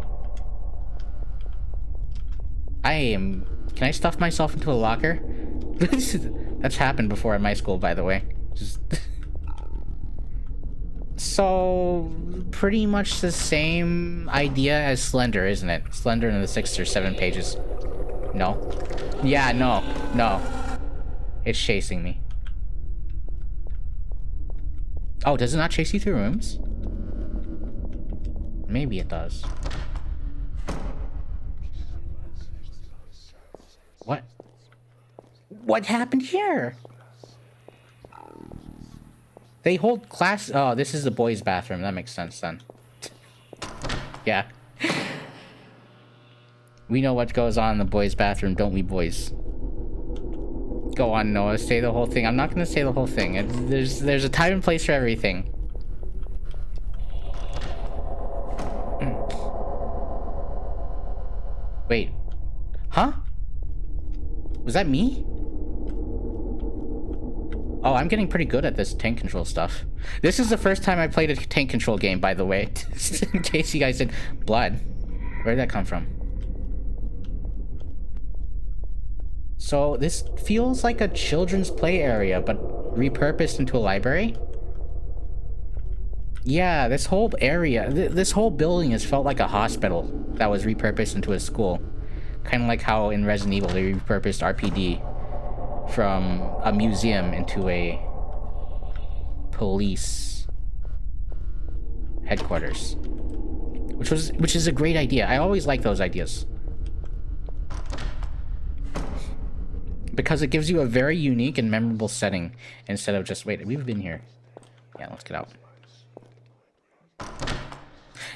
[SPEAKER 1] Can I stuff myself into a locker? That's happened before at my school, by the way. Just... So, pretty much the same idea as Slender, isn't it? Slender in the 6 or 7 pages. No? Yeah, no. No. It's chasing me. Oh, does it not chase you through rooms? Maybe it does. What? What happened here? They hold class... Oh, this is the boys' bathroom. That makes sense then. Yeah. We know what goes on in the boys' bathroom, don't we, boys? Go on, Noah. Say the whole thing. I'm not going to say the whole thing. There's a time and place for everything. Wait. Huh? Was that me? Oh, I'm getting pretty good at this tank control stuff. This is the first time I played a tank control game, by the way. In case you guys said, blood. Where did that come from? So, this feels like a children's play area, but repurposed into a library? Yeah, this whole area, this whole building has felt like a hospital that was repurposed into a school. Kind of like how in Resident Evil they repurposed RPD from a museum into a police headquarters, which is a great idea. I always like those ideas because it gives you a very unique and memorable setting instead of just wait, we've been here. Yeah, let's get out.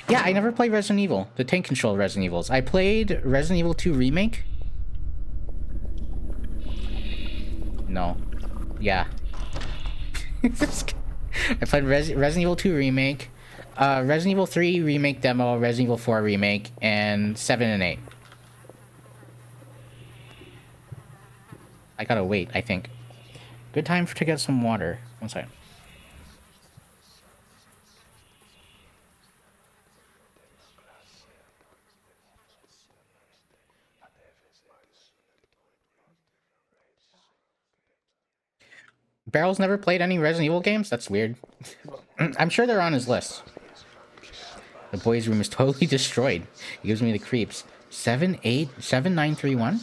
[SPEAKER 1] Yeah, I never played Resident Evil, the tank control Resident Evils. I played Resident Evil 2 Remake. No. Yeah. I played Resident Evil 2 Remake, Resident Evil 3 Remake Demo, Resident Evil 4 Remake, and 7 and 8. I gotta wait, I think. Good time to get some water. One second. Barrel's never played any Resident Evil games? That's weird. I'm sure they're on his list. The boys' room is totally destroyed. It gives me the creeps. 7931?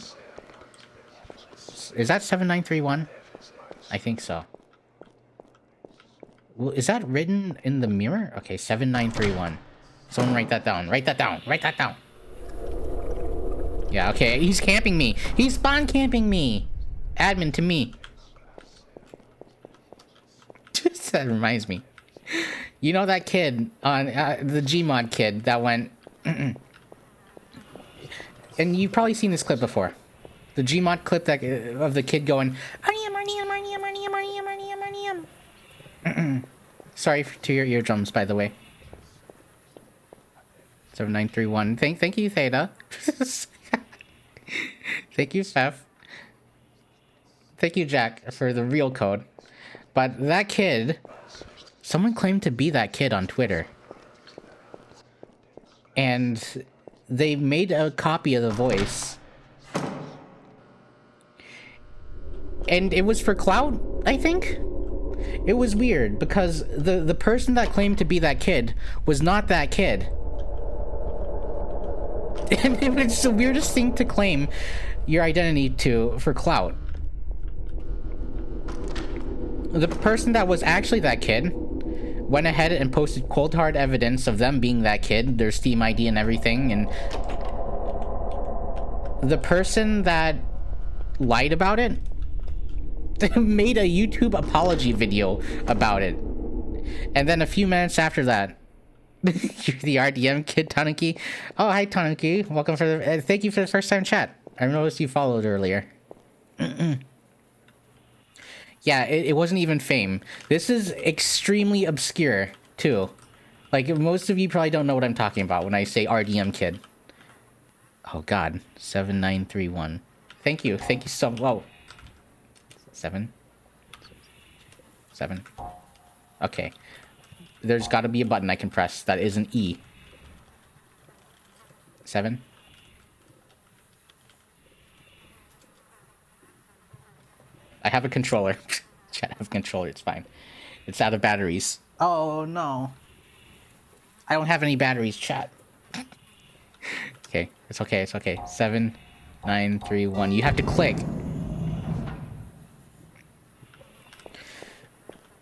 [SPEAKER 1] Is that 7931? I think so. Well, is that written in the mirror? Okay, 7931. Someone write that down. Write that down. Write that down. Yeah, okay. He's camping me. He's spawn camping me. Admin to me. That reminds me. You know that kid on the Gmod kid that went... and you've probably seen this clip before. The Gmod clip that of the kid going... Sorry to your eardrums, by the way. 7931. Thank you, Theta. Thank you, Steph. Thank you, Jack, for the real code. But that kid, someone claimed to be that kid on Twitter. And they made a copy of the voice. And it was for clout, I think? It was weird because the person that claimed to be that kid was not that kid. And it was the weirdest thing to claim your identity to for clout. The person that was actually that kid went ahead and posted cold hard evidence of them being that kid, their Steam ID and everything, and the person that lied about it made a YouTube apology video about it. And then a few minutes after that, you're the RDM kid, Tanuki. Oh, hi, Tanuki. Welcome for the... thank you for the first time chat. I noticed you followed earlier. Yeah, it wasn't even fame. This is extremely obscure, too. Like, most of you probably don't know what I'm talking about when I say RDM kid. Oh God, 7931. Thank you so. Whoa. 7. Okay. There's got to be a button I can press that is an E. 7. I have a controller. Chat, I have a controller. It's fine. It's out of batteries. Oh no. I don't have any batteries, chat. Okay, it's okay. 7931. You have to click.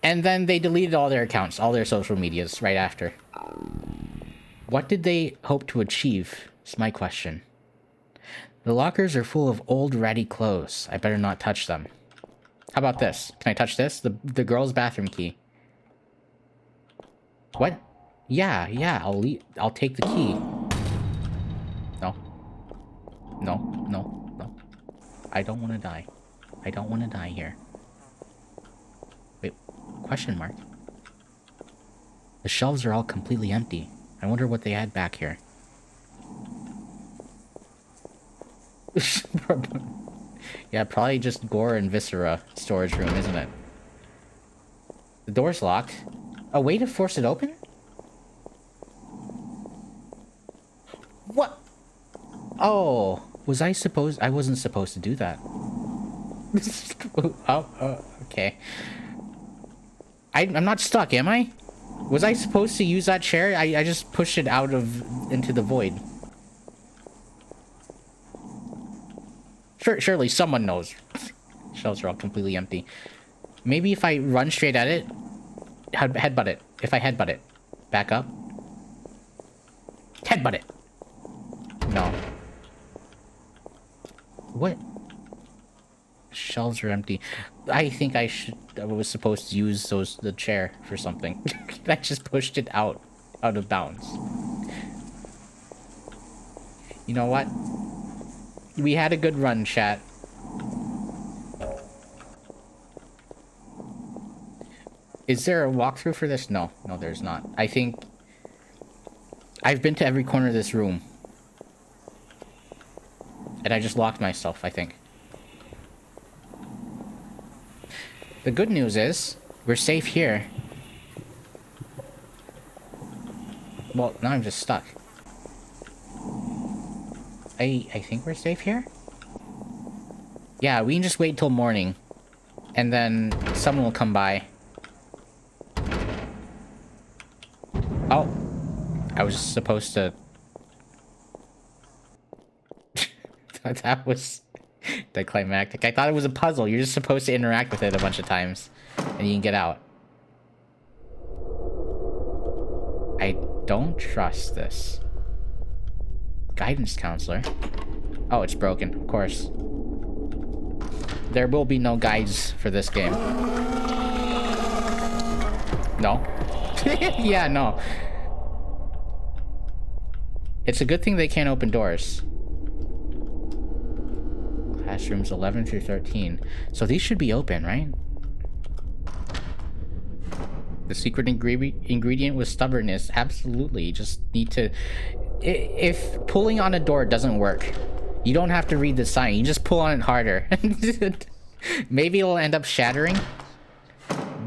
[SPEAKER 1] And then they deleted all their accounts, all their social medias right after. What did they hope to achieve? Is my question. The lockers are full of old ratty clothes. I better not touch them. How about this? Can I touch this? The girl's bathroom key. What? Yeah, I'll take the key. No. I don't want to die. I don't want to die here. Wait, question mark. The shelves are all completely empty. I wonder what they had back here. Yeah, probably just gore and viscera storage room, isn't it? The door's locked. A way to force it open? What? Oh, I wasn't supposed to do that. Okay. I'm not stuck, am I? Was I supposed to use that chair? I just pushed it into the void. Surely someone knows. Shelves are all completely empty. Maybe if I run straight at it, headbutt it. If I headbutt it, back up. Headbutt it. No. What? Shelves are empty. I think I was supposed to use the chair for something. I just pushed it out of bounds. You know what? We had a good run, chat. Is there a walkthrough for this? No, there's not. I think I've been to every corner of this room. And I just locked myself, I think. The good news is, we're safe here. Well, now I'm just stuck. I think we're safe here? Yeah, we can just wait till morning. And then someone will come by. Oh. I was supposed to... That was anticlimactic. I thought it was a puzzle. You're just supposed to interact with it a bunch of times. And you can get out. I don't trust this. Guidance counselor. Oh, it's broken, of course. There will be no guides for this game. No? Yeah, no. It's a good thing they can't open doors. Classrooms 11 through 13. So these should be open, right? The secret ingredient was stubbornness. Absolutely. You just need to... If pulling on a door doesn't work, you don't have to read the sign. You just pull on it harder. Maybe it'll end up shattering,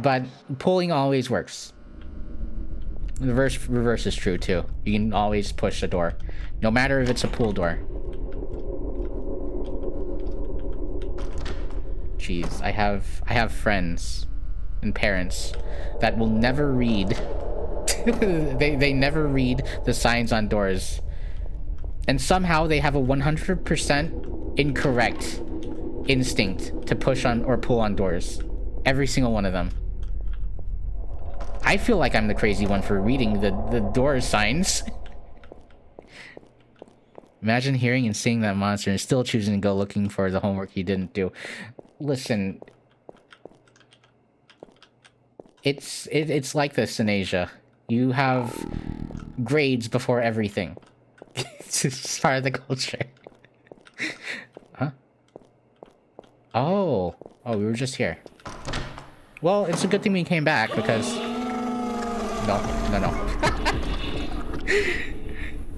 [SPEAKER 1] but pulling always works. The reverse is true too. You can always push the door, no matter if it's a pull door. Jeez, I have friends and parents that will never read. they never read the signs on doors, and somehow they have a 100% incorrect instinct to push on or pull on doors. Every single one of them. I feel like I'm the crazy one for reading the door signs. Imagine hearing and seeing that monster and still choosing to go looking for the homework you didn't do. Listen, it's like this in Asia. You have grades before everything. It's just part of the culture. Huh? Oh, we were just here. Well, it's a good thing we came back because... No.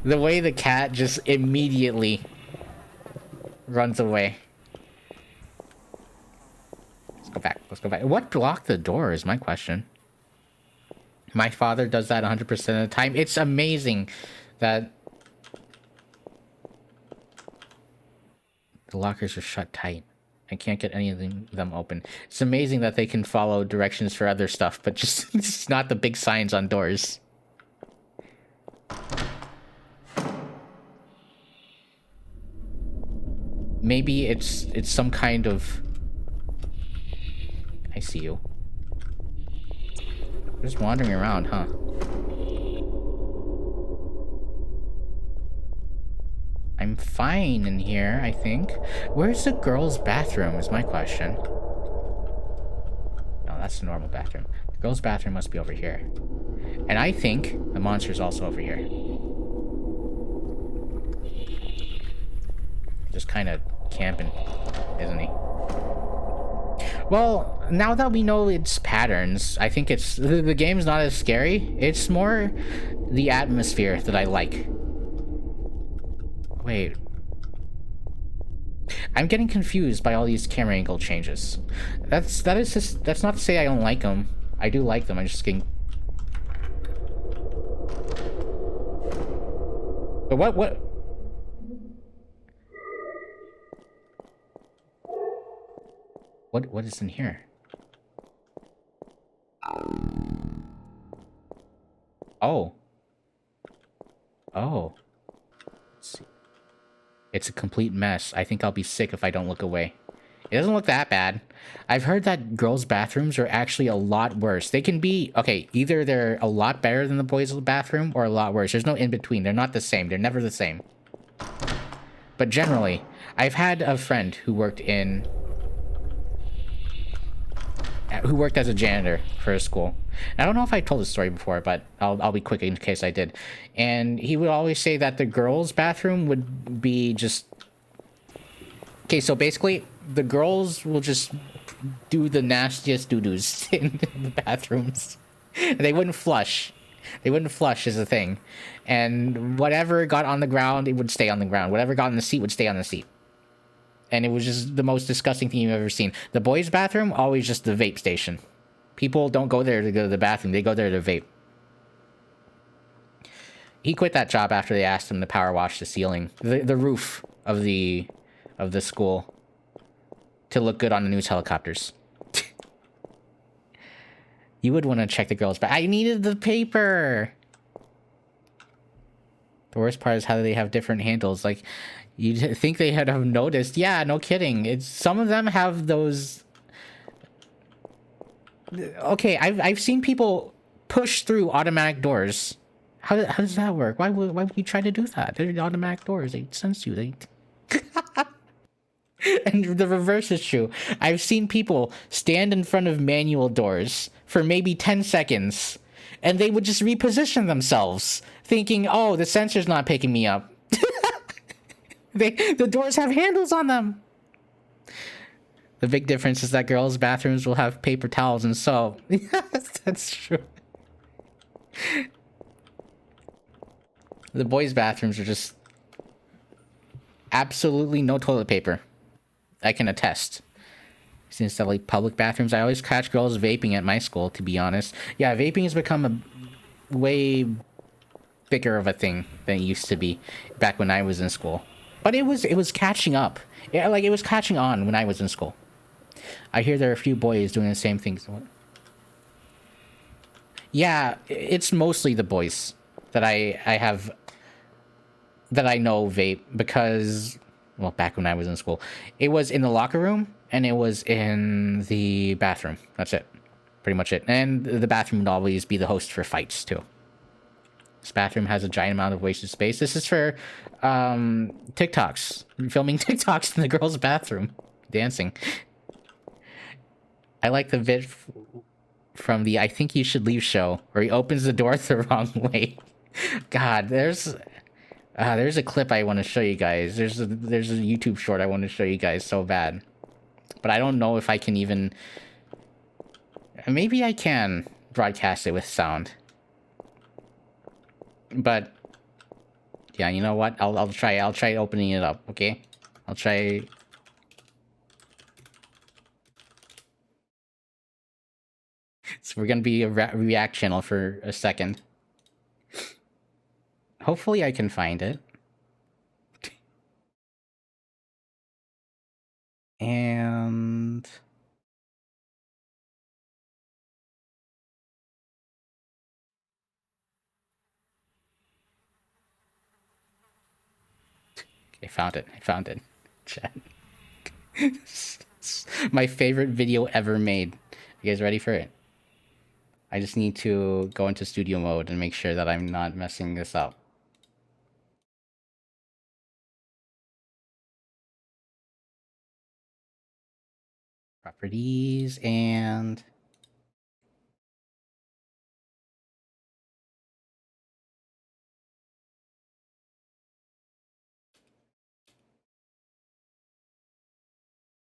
[SPEAKER 1] The way the cat just immediately runs away. Let's go back. Let's go back. What blocked the door is my question. My father does that 100% of the time. It's amazing that the lockers are shut tight. I can't get any of them open. It's amazing that they can follow directions for other stuff, but just it's not the big signs on doors. Maybe it's some kind of... I see you. Just wandering around, huh? I'm fine in here, I think. Where's the girls' bathroom is my question. No, that's the normal bathroom. The girls' bathroom must be over here. And I think the monster's also over here. Just kind of camping, isn't he? Well, now that we know its patterns, I think it's... The game's not as scary. It's more the atmosphere that I like. Wait. I'm getting confused by all these camera angle changes. That's not to say I don't like them. I do like them. I'm just getting... But what? What is in here? Oh. Oh. Let's see. It's a complete mess. I think I'll be sick if I don't look away. It doesn't look that bad. I've heard that girls' bathrooms are actually a lot worse. They can be... Okay, either they're a lot better than the boys' bathroom or a lot worse. There's no in-between. They're not the same. They're never the same. But generally, I've had a friend who worked in... who worked as a janitor for a school. I don't know if I told this story before, but I'll be quick in case I did. And he would always say that the girls' bathroom would be just... Okay, so basically, the girls will just do the nastiest doo-doos in the bathrooms. They wouldn't flush. They wouldn't flush is the thing. And whatever got on the ground, it would stay on the ground. Whatever got on the seat would stay on the seat. And it was just the most disgusting thing you've ever seen. The boys' bathroom, always just the vape station. People don't go there to go to the bathroom. They go there to vape. He quit that job after they asked him to power wash the ceiling. The roof of the school. To look good on the news helicopters. You would want to check the girls' bath. I needed the paper! The worst part is how they have different handles. Like... You'd think they had have noticed. Yeah, no kidding. It's some of them have those... Okay, I've seen people push through automatic doors. How does that work? Why would you try to do that? They're automatic doors. They sense you. They... And the reverse is true. I've seen people stand in front of manual doors for maybe 10 seconds, and they would just reposition themselves, thinking, oh, the sensor's not picking me up. The doors have handles on them. The big difference is that girls' bathrooms will have paper towels and soap. Yes, that's true. The boys' bathrooms are just absolutely no toilet paper. I can attest. Since the like public bathrooms, I always catch girls vaping at my school, to be honest. Yeah, vaping has become a way bigger of a thing than it used to be back when I was in school. But it was catching up. Yeah, like it was catching on when I was in school. I hear there are a few boys doing the same things. Yeah, it's mostly the boys that I know vape because, well, back when I was in school, it was in the locker room and it was in the bathroom. That's it. Pretty much it. And the bathroom would always be the host for fights too. This bathroom has a giant amount of wasted space. This is for TikToks. Filming TikToks in the girls' bathroom. Dancing. I like the vid from the I Think You Should Leave show where he opens the door the wrong way. God, there's a clip I want to show you guys. There's a YouTube short I want to show you guys so bad. But I don't know if I can even... Maybe I can broadcast it with sound. But yeah, you know what? I'll try opening it up, okay? I'll try. So we're gonna be a React channel for a second. Hopefully I can find it. And... I found it. I found it. Chat. My favorite video ever made. You guys ready for it? I just need to go into studio mode and make sure that I'm not messing this up. Properties and...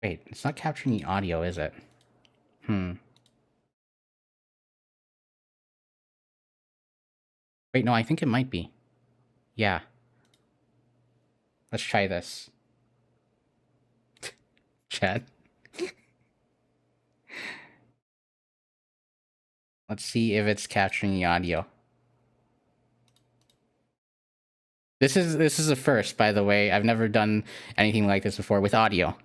[SPEAKER 1] Wait, it's not capturing the audio, is it? Wait, no, I think it might be. Yeah. Let's try this. Chat. Let's see if it's capturing the audio. This is a first, by the way. I've never done anything like this before with audio.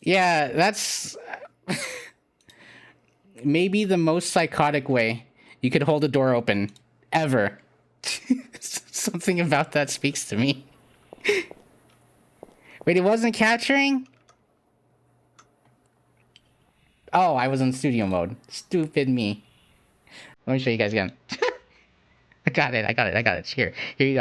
[SPEAKER 1] Yeah, that's maybe the most psychotic way you could hold a door open ever. Something about that speaks to me. Wait, it wasn't capturing? Oh, I was in studio mode. Stupid me. Let me show you guys again. I got it. Here you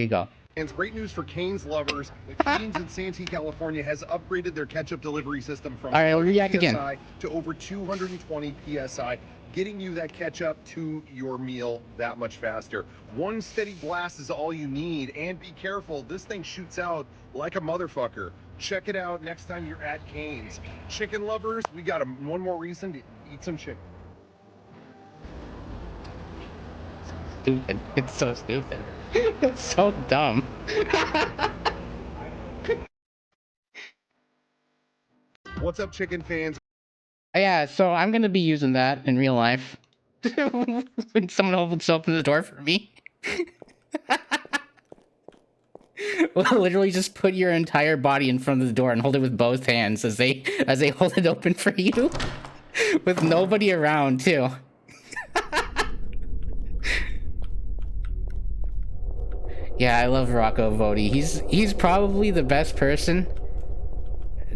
[SPEAKER 1] go.
[SPEAKER 8] And great news for Cane's lovers. Cane's in Santee, California has upgraded their ketchup delivery system from
[SPEAKER 1] All right, we'll react again.
[SPEAKER 8] PSI to over 220 PSI, getting you that ketchup to your meal that much faster. One steady blast is all you need, and be careful, this thing shoots out like a motherfucker. Check it out next time you're at Cane's. Chicken lovers, we got one more reason to eat some chicken.
[SPEAKER 1] Stupid. It's so stupid. It's so dumb.
[SPEAKER 8] What's up, chicken fans?
[SPEAKER 1] Yeah, so I'm gonna be using that in real life. When someone opens open the door for me. Literally just put your entire body in front of the door and hold it with both hands as they hold it open for you. With nobody around too. Yeah, I love Rocco Voti. He's probably the best person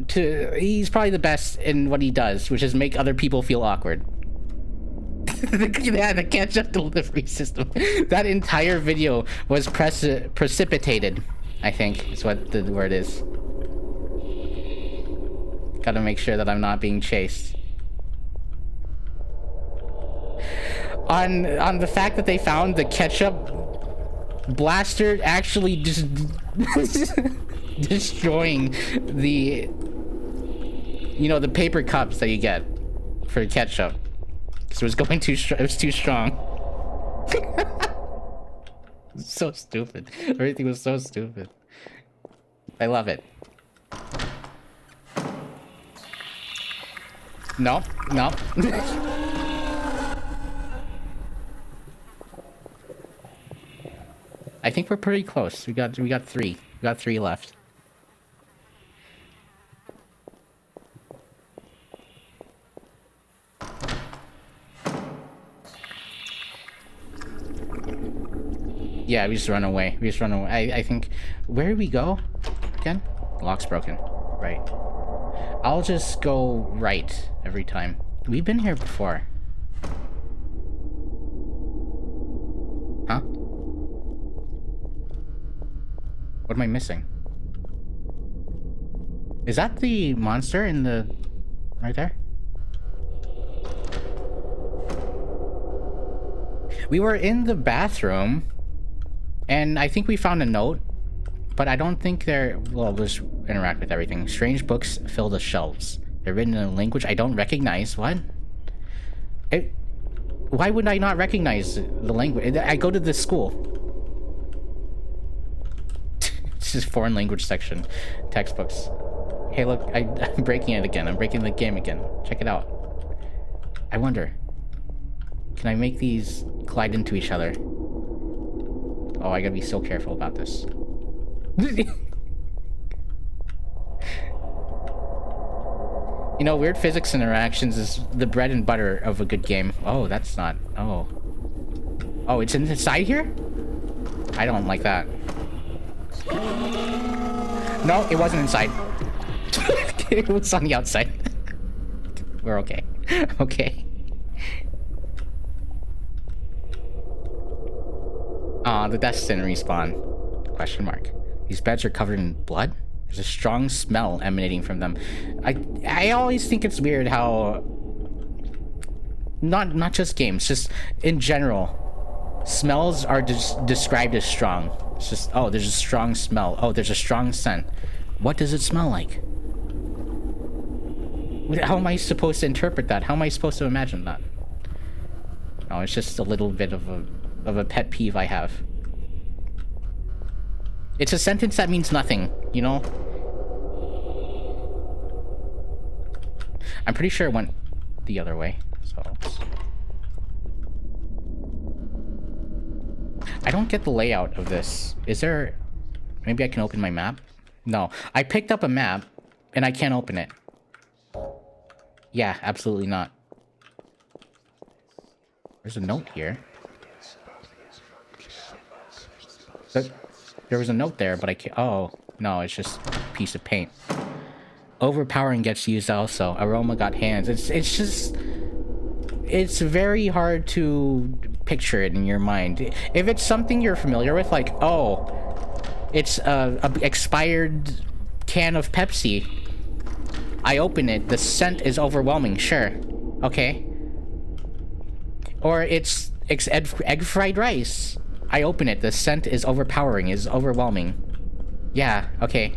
[SPEAKER 1] he's probably the best in what he does, which is make other people feel awkward. The ketchup delivery system. That entire video was precipitated, I think is what the word is. Gotta make sure that I'm not being chased. On the fact that they found the ketchup blaster actually just destroying the the paper cups that you get for ketchup, because it was going it was too strong. So stupid. Everything was so stupid. I love it. No. I think we're pretty close. We got three. We got three left. Yeah, we just run away. I think... Where did we go? Again? Lock's broken. Right. I'll just go right every time. We've been here before. What am I missing? Is that the monster in the... right there? We were in the bathroom, and I think we found a note, but I don't think they're... well, let's interact with everything. Strange books fill the shelves. They're written in a language I don't recognize. What? Why would I not recognize the language? I go to this school. This is foreign language section. Textbooks. Hey, look, I'm breaking it again. I'm breaking the game again. Check it out. I wonder, can I make these collide into each other? Oh, I gotta be so careful about this. You know, weird physics interactions is the bread and butter of a good game. Oh, that's not... oh. Oh, it's inside here? I don't like that. No, it wasn't inside. It was on the outside. We're okay. Okay. The destin respawn. Question mark. These beds are covered in blood? There's a strong smell emanating from them. I always think it's weird how... Not just games, just in general. Smells are described as strong. It's just, oh, there's a strong smell. Oh, there's a strong scent. What does it smell like? How am I supposed to interpret that? How am I supposed to imagine that? Oh, it's just a little bit of a pet peeve I have. It's a sentence that means nothing, you know? I'm pretty sure it went the other way, so... I don't get the layout of this. Is there... maybe I can open my map? No. I picked up a map, and I can't open it. Yeah, absolutely not. There's a note here. There was a note there, but I can't... oh, no, it's just a piece of paint. Overpowering gets used also. Aroma got hands. It's just... it's very hard to picture it in your mind. If it's something you're familiar with, like, oh, it's a expired can of Pepsi. I open it, the scent is overwhelming, sure. Okay. Or it's egg fried rice. I open it, the scent is overpowering, is overwhelming. Yeah, okay.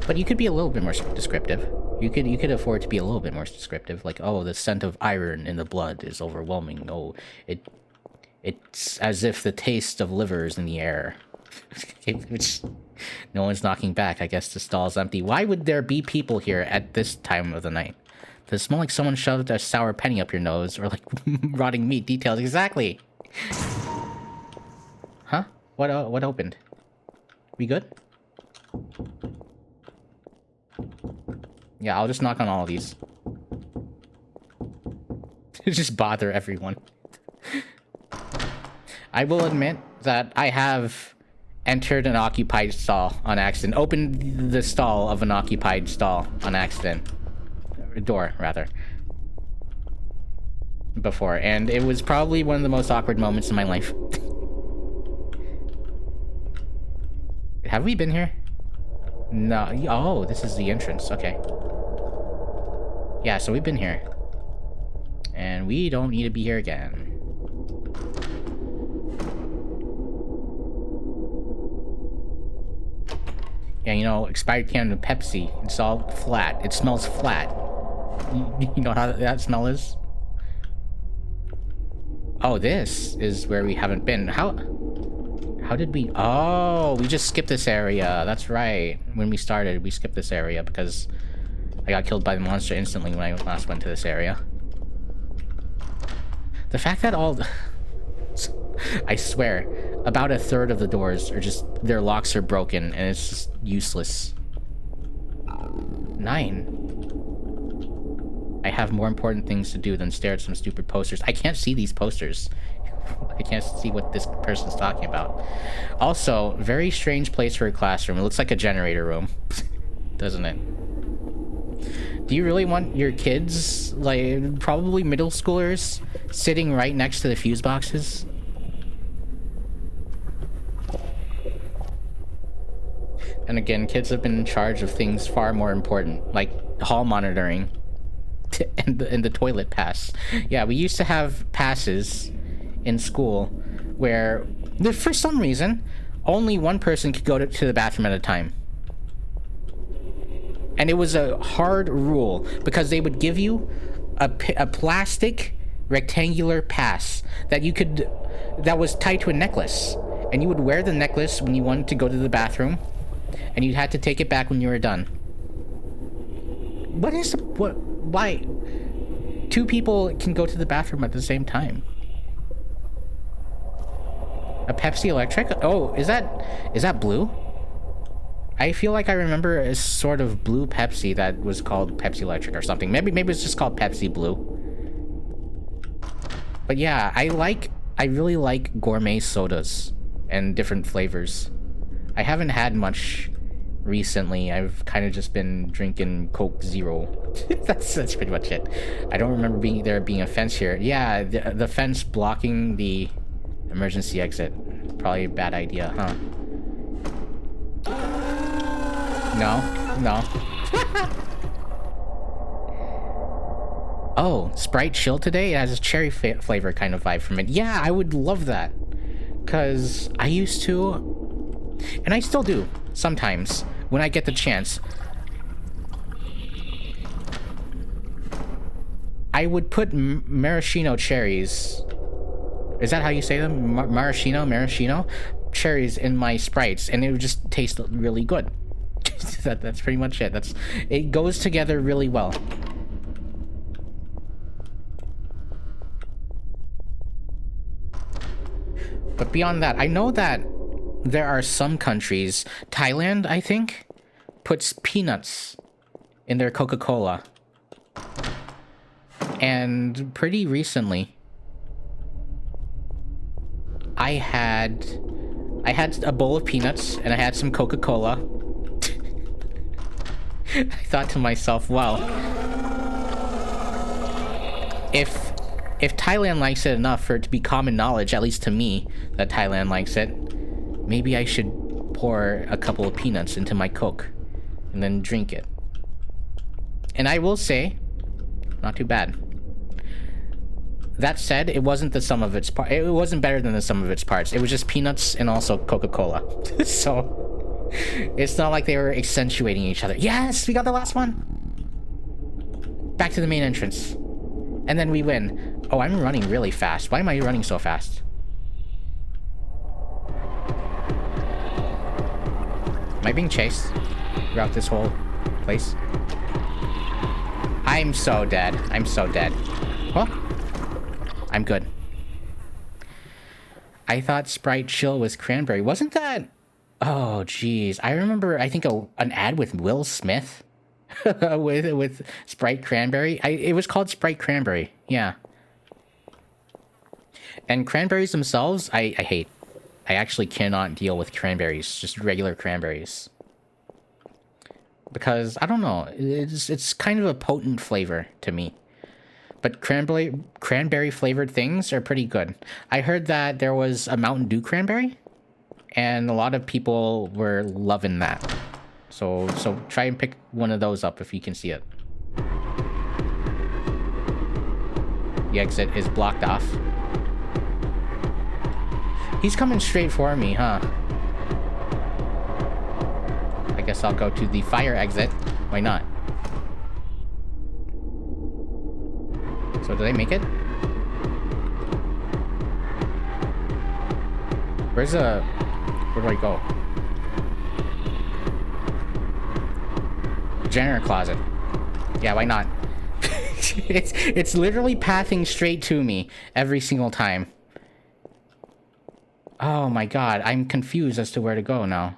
[SPEAKER 1] But you could be a little bit more descriptive. You could afford to be a little bit more descriptive, like, oh, the scent of iron in the blood is overwhelming. Oh, it's as if the taste of liver is in the air. Which, no one's knocking back. I guess the stall's empty. Why would there be people here at this time of the night? Does it smell like someone shoved a sour penny up your nose, or like rotting meat? Details exactly. Huh? What opened? We good? Yeah, I'll just knock on all of these. Just bother everyone. I will admit that I have entered an occupied stall on accident. Opened the stall of an occupied stall on accident. Door, rather. Before, and it was probably one of the most awkward moments in my life. Have we been here? No. Oh, this is the entrance. Okay. Yeah, so we've been here. And we don't need to be here again. Yeah, you know, expired can of Pepsi. It's all flat. It smells flat. You know how that smell is? Oh, this is where we haven't been. How did we... oh, we just skipped this area. That's right. When we started, we skipped this area because I got killed by the monster instantly when I last went to this area. The fact that all... I swear, about a third of the doors are just... their locks are broken and it's just useless. 9. I have more important things to do than stare at some stupid posters. I can't see these posters. I can't see what this person's talking about. Also, very strange place for a classroom. It looks like a generator room. Doesn't it? Do you really want your kids, like, probably middle schoolers, sitting right next to the fuse boxes? And again, kids have been in charge of things far more important, like hall monitoring and the toilet pass. Yeah, we used to have passes in school where, for some reason, only one person could go to the bathroom at a time. And it was a hard rule because they would give you a plastic rectangular pass that was tied to a necklace. And you would wear the necklace when you wanted to go to the bathroom, and you had to take it back when you were done. Why? Two people can go to the bathroom at the same time. A Pepsi Electric? Oh, is that blue? I feel like I remember a sort of blue Pepsi that was called Pepsi Electric or something. Maybe it's just called Pepsi Blue. But yeah, I really like gourmet sodas and different flavors. I haven't had much recently. I've kind of just been drinking Coke Zero. that's pretty much it. I don't remember there being a fence here. Yeah, the fence blocking the emergency exit. Probably a bad idea, huh? No. Oh, Sprite Chill today? It has a cherry flavor kind of vibe from it. Yeah, I would love that. Because I used to, and I still do, sometimes, when I get the chance. I would put maraschino cherries. Is that how you say them? Maraschino cherries in my Sprites, and it would just taste really good. That's pretty much it. It goes together really well. But beyond that, I know that there are some countries, Thailand, I think, puts peanuts in their Coca-Cola. And pretty recently, I had a bowl of peanuts and I had some Coca-Cola. I thought to myself, well, if Thailand likes it enough for it to be common knowledge, at least to me, that Thailand likes it, maybe I should pour a couple of peanuts into my Coke and then drink it. And I will say, not too bad. That said, it wasn't the sum of its parts. It wasn't better than the sum of its parts. It was just peanuts and also Coca-Cola. So it's not like they were accentuating each other. Yes, we got the last one. Back to the main entrance. And then we win. Oh, I'm running really fast. Why am I running so fast? Am I being chased throughout this whole place? I'm so dead. I'm so dead. Well, I'm good. I thought Sprite Chill was cranberry. Wasn't that? Oh, jeez. I remember, I think, an ad with Will Smith with Sprite Cranberry. It was called Sprite Cranberry. Yeah. And cranberries themselves, I hate. I actually cannot deal with cranberries, just regular cranberries. Because, I don't know, it's kind of a potent flavor to me. But cranberry flavored things are pretty good. I heard that there was a Mountain Dew cranberry, and a lot of people were loving that. So try and pick one of those up if you can see it. The exit is blocked off. He's coming straight for me, huh? I guess I'll go to the fire exit. Why not? So did I make it? Where do I go? Janitor closet. Yeah, why not? it's literally pathing straight to me every single time. Oh my god, I'm confused as to where to go now.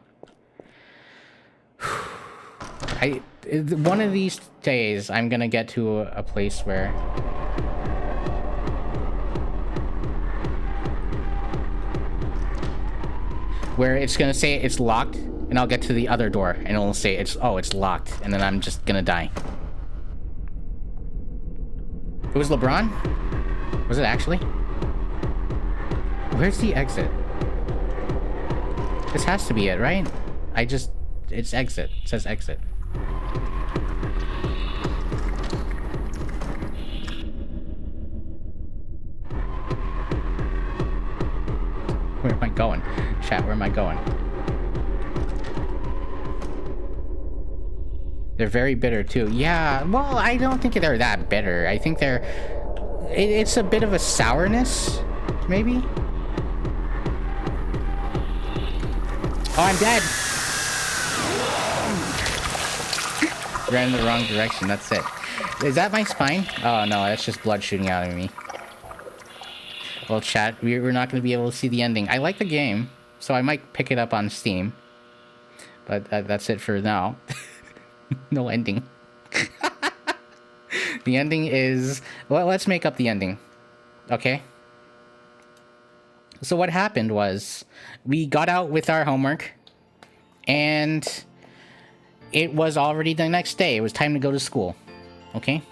[SPEAKER 1] One of these days, I'm gonna get to a place where it's gonna say it's locked, and I'll get to the other door, and it'll say it's locked, and then I'm just gonna die. It was LeBron? Was it actually? Where's the exit? This has to be it, right? It's exit. It says exit. Where am I going? Chat, where am I going? They're very bitter too. Yeah, well, I don't think they're that bitter. I think they're... It's a bit of a sourness, maybe? Oh, I'm dead! Ran in the wrong direction, that's it. Is that my spine? Oh no, that's just blood shooting out of me. Well, chat, we're not going to be able to see the ending. I like the game, so I might pick it up on Steam. But that's it for now. No ending. The ending is... Well, let's make up the ending. Okay? So what happened was, we got out with our homework, and it was already the next day. It was time to go to school. Okay?